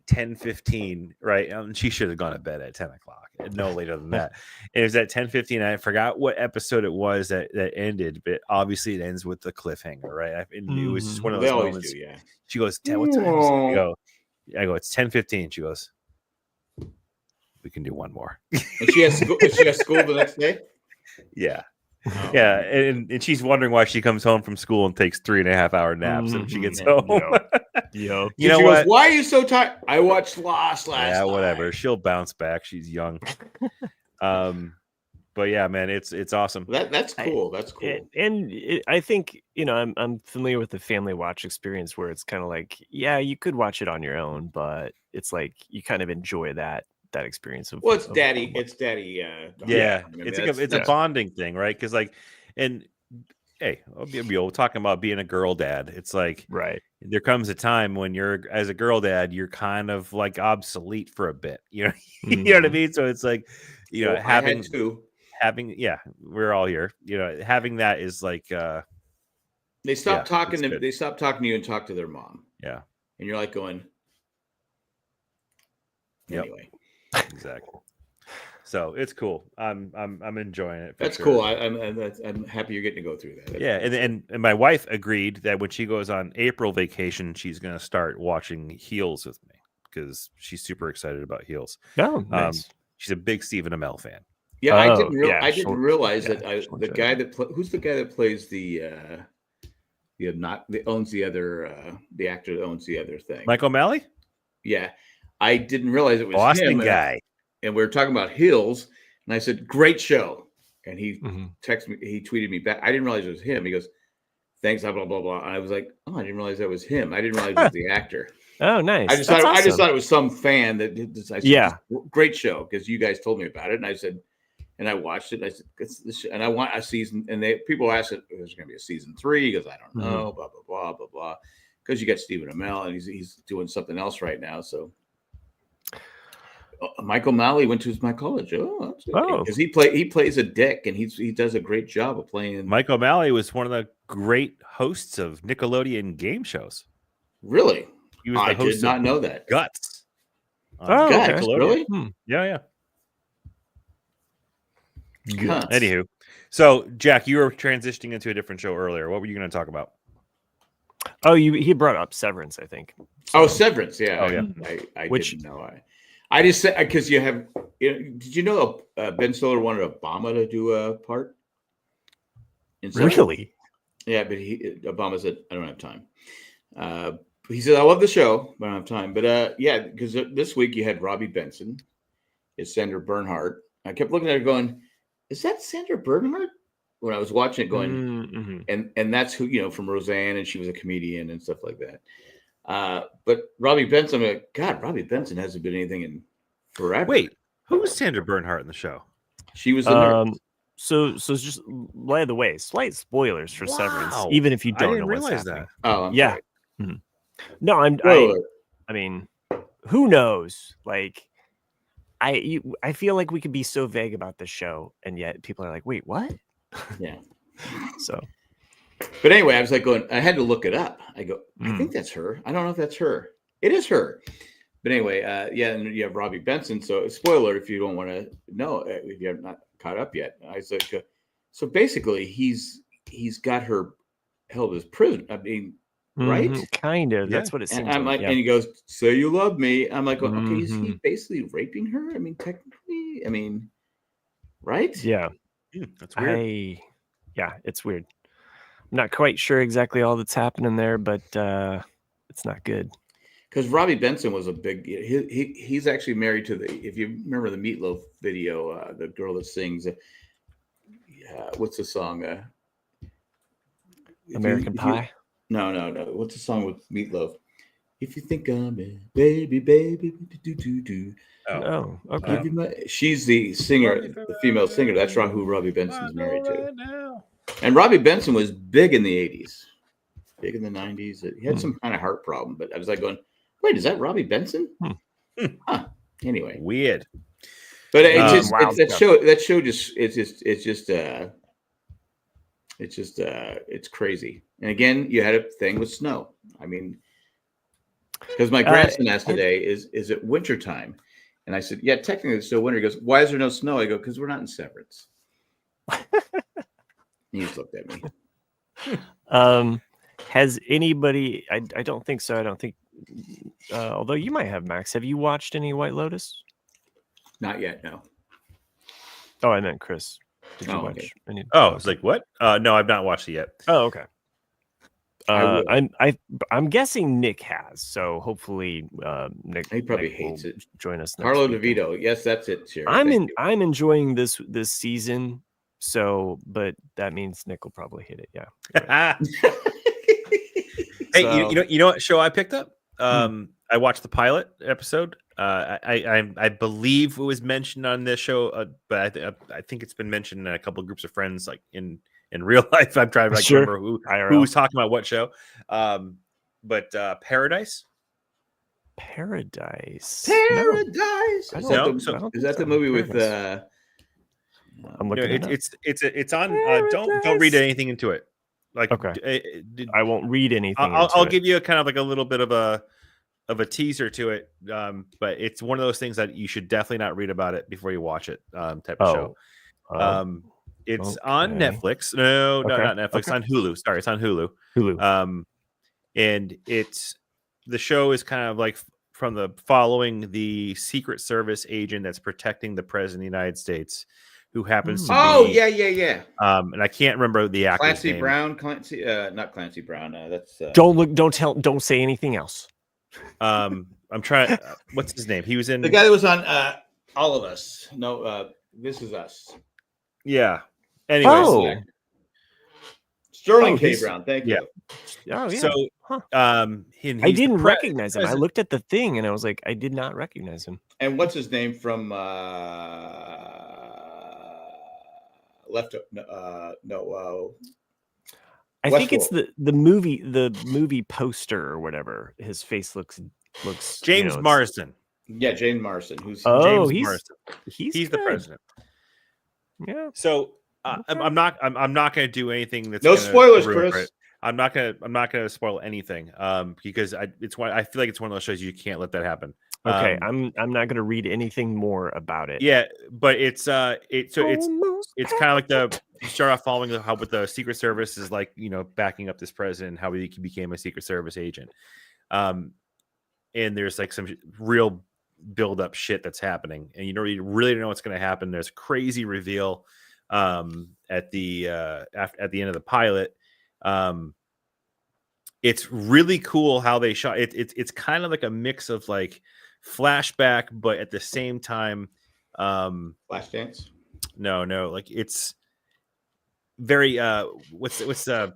10:15, right? And she should have gone to bed at 10 o'clock, no later than that. And it was at 10:15. I forgot what episode it was that ended, but obviously it ends with the cliffhanger, right? It was just one of those moments. Yeah. She goes, "Dad, what time is it?" I go, it's 10:15. She goes, we can do one more. And she has school the next day? Yeah. Oh. Yeah. And she's wondering why she comes home from school and takes 3.5 hour naps and she gets home. Yo. You know what? Goes, why are you so tired? I watched Lost last night. Whatever. She'll bounce back. She's young. But yeah, man, it's awesome. That's cool. That's cool. I think I'm familiar with the family watch experience where it's kind of like, yeah, you could watch it on your own, but it's like you kind of enjoy that experience of. Well, it's daddy. It's daddy. Yeah, I mean, it's a bonding thing, right? Because hey, we're talking about being a girl dad. It's like, right. There comes a time when as a girl dad, you're kind of like obsolete for a bit. You know what I mean? So it's like, having we're all here. Having that is like they stop talking to you and talk to their mom. Yeah. And you're like going, anyway. Exactly. So it's cool. I'm enjoying it. That's cool. I'm happy you're getting to go through that. And my wife agreed that when she goes on April vacation, she's going to start watching Heels with me because she's super excited about Heels. Oh, nice. She's a big Stephen Amell fan. Yeah, I didn't realize that the guy who's the guy that plays the owns the other the actor that owns the other thing. Mike O'Malley? Yeah. I didn't realize it was Boston him. Guy. And we were talking about Hills, and I said, "Great show." And he texted me, he tweeted me back. I didn't realize it was him. He goes, thanks, blah, blah, blah, blah. And I was like, oh, I didn't realize that was him. I didn't realize it was the actor. Oh, nice. I just thought it was some fan that did this. I said, yeah, great show, because you guys told me about it, and I said, and I watched it. And I said, and I want a season. And people asked if there's going to be a season 3, because I don't know, blah blah blah blah blah. Because you got Stephen Amell, and he's doing something else right now. So Michael Malley went to my college. Because he plays a dick, and he does a great job of playing. Michael Malley was one of the great hosts of Nickelodeon game shows. Really? He was the host did not know that. Guts. Guts, really? Yeah. Guts. Anywho, so Jack, you were transitioning into a different show earlier. What were you going to talk about? Oh, he brought up Severance, I think. So, Severance, yeah. Oh, yeah. I didn't know. I just said, because you have. Did you know Ben Stiller wanted Obama to do a part? Really? Yeah, but Obama said, I don't have time. He said, I love the show, but I don't have time. But yeah, because this week you had Robbie Benson, it's Sandra Bernhard. I kept looking at her going, is that Sandra Bernhard? When I was watching it going, and that's who, from Roseanne, and she was a comedian and stuff like that. But Robbie Benson, I'm like, God, Robbie Benson hasn't been anything in forever. Wait, who's Sandra Bernhard in the show? She was the nurse. So just by the way, slight spoilers for Severance, even if you don't know what's happening. Oh, I'm yeah. sorry. No, I mean, who knows? Like, I feel like we could be so vague about this show, and yet people are like, wait, what? Yeah. So, but anyway, I was like going, I had to look it up. I go, I think that's her. I don't know if that's her. It is her. But anyway, yeah, and you have Robbie Benson. So, spoiler if you don't want to know, if you have not caught up yet. I said, so basically, he's got her held as prisoner. I mean, right? Kind of. Yeah. That's what it seems and I'm like, yeah. and he goes, "Say you love me." I'm like, well, okay, is he basically raping her? I mean, technically, right? Yeah, that's weird. Yeah, it's weird. I'm not quite sure exactly all that's happening there, but it's not good. Because Robbie Benson was a big. He's actually married to if you remember the Meatloaf video, the girl that sings. What's the song? American Pie. No. What's the song with Meatloaf? If you think I'm a baby, do. Oh, okay. She's the singer, the female singer. That's who Robbie Benson's married to. And Robbie Benson was big in the 80s, big in the 90s. He had some kind of heart problem, but I was like going, wait, is that Robbie Benson? Huh. Anyway. Weird. But that show it's crazy. And again, you had a thing with snow. I mean, because my grandson asked today, is it wintertime? And I said, yeah, technically it's still winter. He goes, why is there no snow? I go, because we're not in Severance. He just looked at me. Has anybody, I don't think so. I don't think, although you might have, Max. Have you watched any White Lotus? Not yet, no. Oh, I meant Chris. Did you watch any? Oh, it's like, what? No, I've not watched it yet. Oh, okay. I'm guessing Nick has, so hopefully Nick. He probably hates it. Join us next Carlo week. DeVito. Yes, that's it. Sure. I'm enjoying this season. So, but that means Nick will probably hit it. Yeah. Hey, you know what show I picked up? I watched the pilot episode. I believe it was mentioned on this show, but I think it's been mentioned in a couple of groups of friends, like in real life. I'm trying to remember who was talking about what show. But Paradise. Paradise. Is that the movie with? I'm looking. It's on. Don't read anything into it. Like, okay, I won't read anything. I'll give you a kind of like a little bit of a teaser to it. But it's one of those things that you should definitely not read about it before you watch it. Type of show. It's on Netflix. No, not Netflix. Okay. On Hulu. Sorry, it's on Hulu. And the show is kind of like from following the Secret Service agent that's protecting the president of the United States, who happens to be. Yeah. And I can't remember the actor's name. Not Clancy Brown. That's don't say anything else. I'm trying. What's his name? He was in the guy that was on All of Us. No, This Is Us. Yeah. Anyways, Sterling Oh, K. he's- Brown. Thank yeah. you. Oh, yeah. So, Huh. I I didn't recognize him. I looked at the thing and I was like, I did not recognize him. And what's his name from Left? I think it's Westworld. the movie poster or whatever. His face looks James Marsden. Yeah, Jane Marsden. Who's James he's Marsden? He's the good. president. Yeah. So Okay. I'm not going to do anything that's no gonna spoilers, ruin Chris. it. I'm not going to spoil anything. Because I feel like it's one of those shows you can't let that happen. Okay, I'm not going to read anything more about it. Yeah, but it's kind of like you start off following how with the Secret Service is like, backing up this president, how he became a Secret Service agent. And there's like some real build up shit that's happening, and you really don't know what's going to happen. There's a crazy reveal at the end of the pilot. It's really cool how they shot it. It's kind of like a mix of like flashback, but at the same time, Flashdance. No, like it's very what's that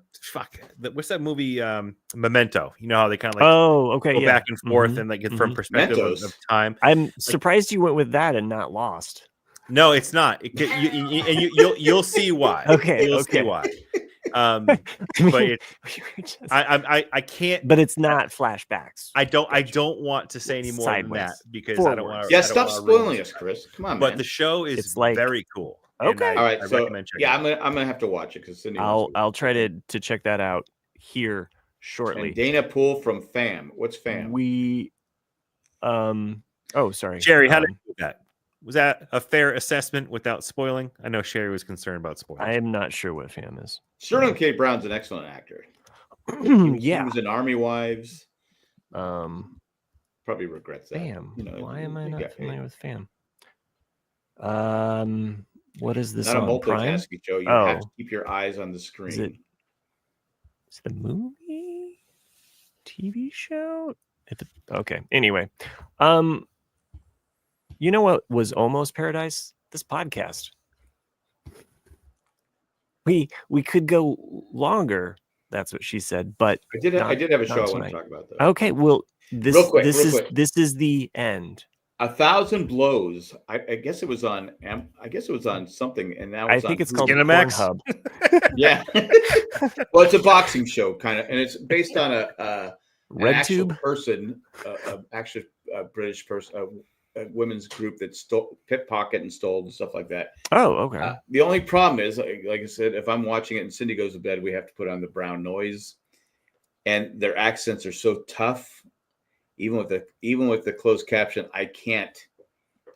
movie Memento? You know how they kind of like go back and forth and like from perspective of time. I'm surprised you went with that and not Lost. No, it's not. You'll see why. Okay, you'll see why. But I can't. But it's not flashbacks. I don't want to say any more than that because I don't want to. Yeah, stop spoiling us, Chris. Come on, but man. the show is very cool. Okay, all right. I so recommend I'm gonna have to watch it because Cindy. I'll try to check that out here shortly. And Dana Poole from FAM. What's FAM? Oh, sorry, Sherry. How did you do that? Was that a fair assessment without spoiling? I know Sherry was concerned about spoiling. I am not sure what FAM is. Sterling K. Brown's an excellent actor. Yeah, he was in Army Wives. Probably regrets that. FAM. Why am I not familiar with FAM? What is this? Not on a multitasking Prime? show. You have to keep your eyes on the screen. Is it the movie? TV show? Okay. Anyway, you know what was almost paradise? This podcast. We could go longer. That's what she said. But I did have a show I want to talk about though. Okay. Well, this is the end. 1,000 Blows. I guess it was on. I guess it was on something, and now I think it's called Pornhub. Yeah. Well, it's a boxing show, kind of, and it's based on an actual person, actual British person, a women's group that stole, pickpocket and stole and stuff like that. Oh, okay. The only problem is, like I said, if I'm watching it and Cindy goes to bed, we have to put on the brown noise, and their accents are so tough. Even with the closed caption, I can't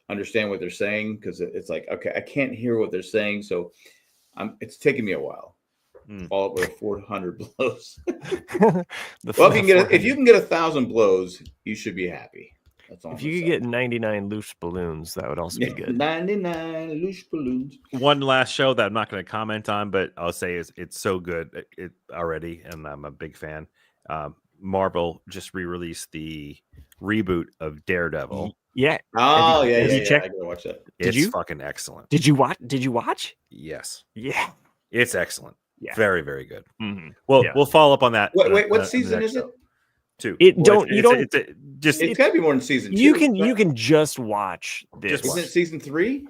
understand what they're saying because it's like, okay, I can't hear what they're saying. So it's taking me a while. All up with 400 blows. Well, if you can get 1,000 blows, you should be happy. That's all. If you could get 99 loose balloons, that would also be good. 99 loose balloons. One last show that I'm not going to comment on, but I'll say it's so good already, and I'm a big fan. Marvel just re-released the reboot of Daredevil. Yeah. Oh, yeah. Did you check? I gotta watch that. It's fucking excellent. Did you watch? Yes. Yeah. It's excellent. Yeah. Very, very good. Mm-hmm. Well, we'll follow up on that. Wait, what season is it? 2. It's gotta be more than season 2. You can just watch this. Isn't it season 3?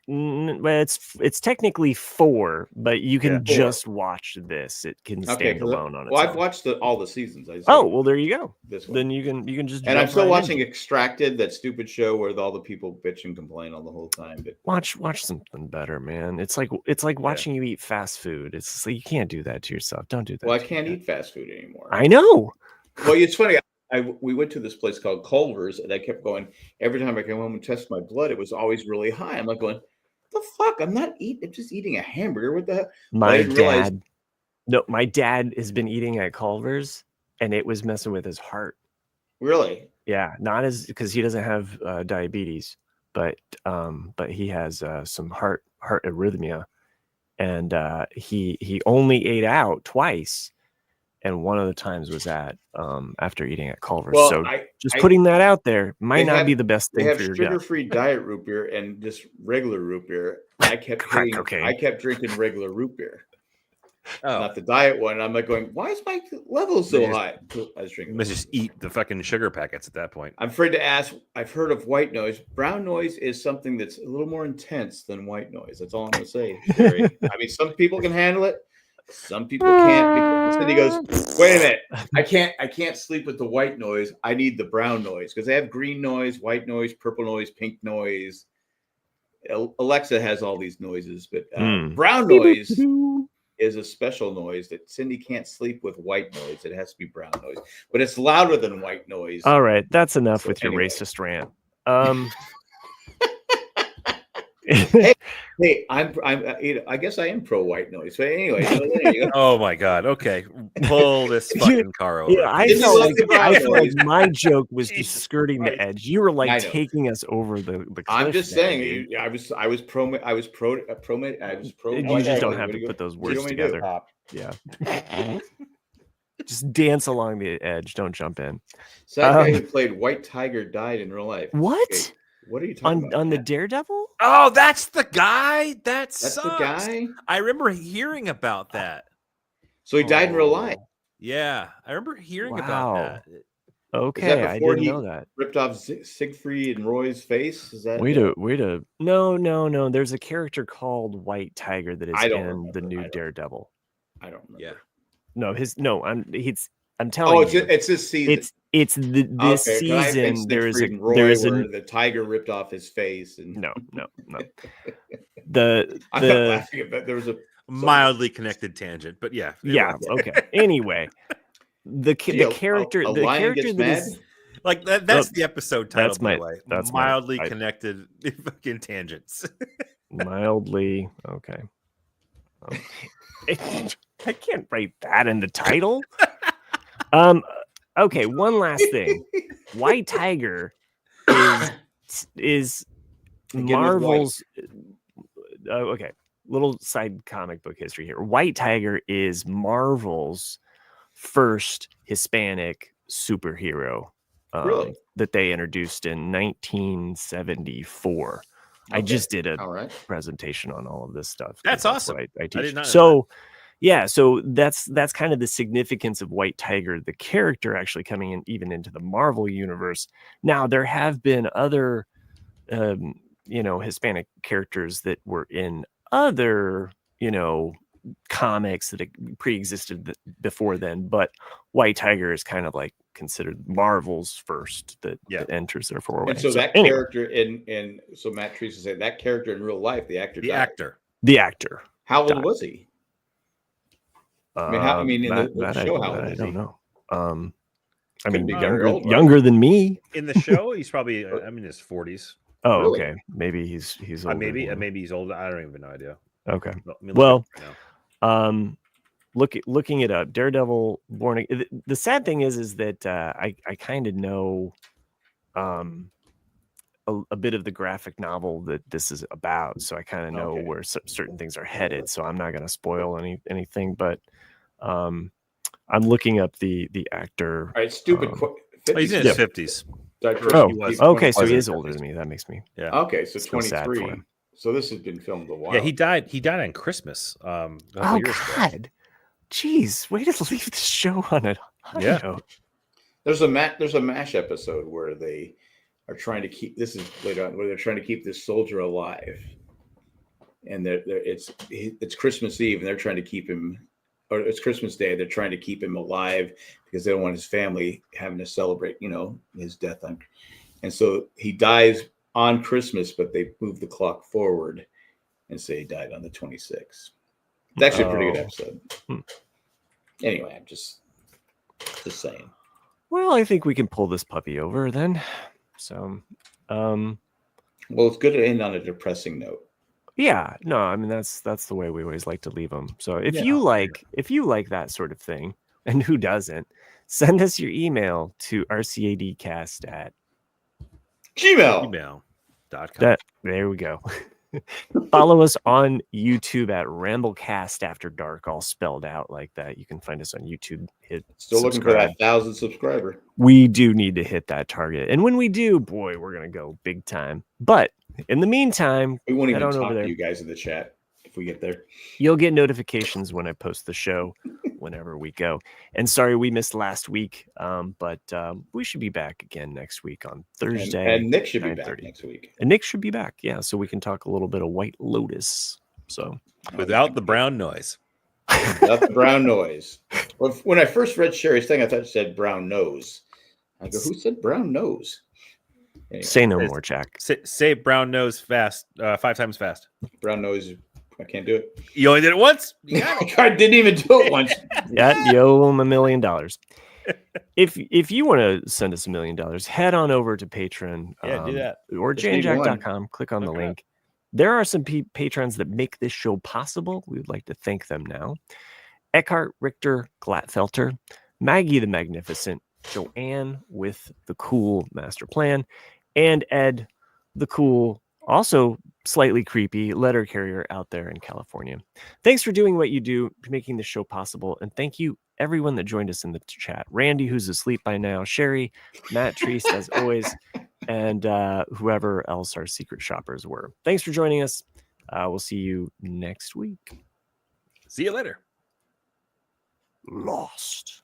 Well, it's technically 4, but you can just watch this. It can stand alone on its own. I've watched all the seasons. Well, there you go. This one. Then you can just. And I'm still watching Extracted, that stupid show where all the people bitch and complain all the whole time. But watch something better, man. It's like watching you eat fast food. It's just like, you can't do that to yourself. Don't do that. Well, I can't eat fast food anymore. I know. Well, it's funny. We went to this place called Culver's, and I kept going. Every time I came home and tested my blood, it was always really high. I'm like going, the fuck? I'm not eating. I'm just eating a hamburger. What the hell? My dad has been eating at Culver's, and it was messing with his heart. Really? Yeah, not as because he doesn't have diabetes, but he has some heart arrhythmia, and he only ate out twice. And one of the times was after eating at Culver's. Well, so putting that out there might not be the best thing for your gut. They have sugar-free diet root beer and just regular root beer. I kept drinking regular root beer. not the diet one. I'm like going, why is my level so high? I was drinking. Let's just eat the fucking sugar packets at that point. I'm afraid to ask. I've heard of white noise. Brown noise is something that's a little more intense than white noise. That's all I'm going to say, Jerry. I mean, some people can handle it. Some people can't. Because Cindy goes, wait a minute. I can't sleep with the white noise. I need the brown noise because they have green noise, white noise, purple noise, pink noise. Alexa has all these noises, but brown noise is a special noise that Cindy can't sleep with white noise. It has to be brown noise, but it's louder than white noise. All right, that's enough with your racist rant. Hey, I guess I am pro white noise. But anyway, there you go. Oh my God. Okay, pull this fucking car over. Yeah, I felt like my joke was just skirting the edge. You were like taking us over the cliff. I'm just saying. I was pro. You just don't have to put those words together. Yeah. Just dance along the edge. Don't jump in. So that guy who played White Tiger died in real life. What? Okay. What are you talking about? On the Daredevil? Oh, that's the guy. That's the guy. I remember hearing about that. So he died in real life. Yeah, I remember hearing about that. Okay, I didn't know that. Ripped off Siegfried and Roy's face. Is that? Wait a. No. There's a character called White Tiger that is in the new Daredevil. I don't remember. Yeah. I'm telling you. It's this season. It's this season. There is the tiger ripped off his face and no. I'm not laughing at that. There was a mildly connected tangent, but yeah. Okay. Anyway, the character that is like that. That's the episode title. By the way. That's mildly connected fucking tangents. Mildly okay. I can't write that in the title. Okay, one last thing. White Tiger is Marvel's okay, little side comic book history here. White Tiger is Marvel's first Hispanic superhero that they introduced in 1974. Okay. I just did a presentation on all of this stuff. That's awesome. I teach. I did not know that. Yeah, so that's kind of the significance of White Tiger, the character actually coming in even into the Marvel universe. Now there have been other, Hispanic characters that were in other, comics that pre-existed before then, but White Tiger is kind of like considered Marvel's first that enters their foray. And so that character so Matt Teresa said that character in real life, the actor. How old was he? I mean, in the show, how old is he? I don't know. Younger than me. In the show, he's probably his 40s. Oh, really? Okay. Maybe he's older. Maybe he's older. I don't even know idea. Okay. Well, looking it up, Daredevil Born. The sad thing is that I kind of know a bit of the graphic novel that this is about, so I kind of know where certain things are headed. So I'm not going to spoil anything, but I'm looking up the actor. All right, stupid. He's in his 50s. Okay, so he is older than me. That makes me. Yeah. Okay, so 23. So this has been filmed a while. Yeah, he died on Christmas. Oh God, jeez, way to leave the show on it. note. There's a MASH episode where they are trying to keep. This is later on where they're trying to keep this soldier alive, and it's Christmas Eve, and they're trying to keep him. Or it's Christmas Day. They're trying to keep him alive because they don't want his family having to celebrate, his death. And so he dies on Christmas, but they move the clock forward and say he died on the 26th. It's actually a pretty good episode. Anyway, I'm just saying. Well, I think we can pull this puppy over then. So, well, it's good to end on a depressing note. Yeah, no, I mean that's the way we always like to leave them. So if you like that sort of thing, and who doesn't, send us your email to rcadcast@gmail.com. There we go. Follow us on YouTube at Ramblecast After Dark, all spelled out like that. You can find us on YouTube. Still looking for that 1,000 subscriber. We do need to hit that target, and when we do, boy, we're gonna go big time. But in the meantime, we won't even talk to you guys in the chat. if we get there. You'll get notifications when I post the show whenever we go. And sorry we missed last week, but we should be back again next week on Thursday. And Nick should be back next week. And Nick should be back, yeah, so we can talk a little bit of White Lotus. So without the brown noise. Without the brown noise. When I first read Sherry's thing, I thought it said brown nose. I go, who said brown nose? Anyway, say no more, Jack. Say brown nose fast, 5 times fast. Brown nose. I can't do it. You only did it once? You got it. I didn't even do it once. Yeah, you owe him $1 million. If you want to send us $1 million, head on over to Patreon. Yeah, do that. Or janjack.com. Click on the link. There are some patrons that make this show possible. We would like to thank them now. Eckhart Richter Glatfelter, Maggie the Magnificent, Joanne with the cool master plan, and Ed the cool, also slightly creepy letter carrier out there in California. Thanks for doing what you do, making the show possible. And thank you, everyone that joined us in the chat. Randy, who's asleep by now, Sherry, Matt Treese, as always, and whoever else our secret shoppers were. Thanks for joining us. We'll see you next week. See you later. Lost.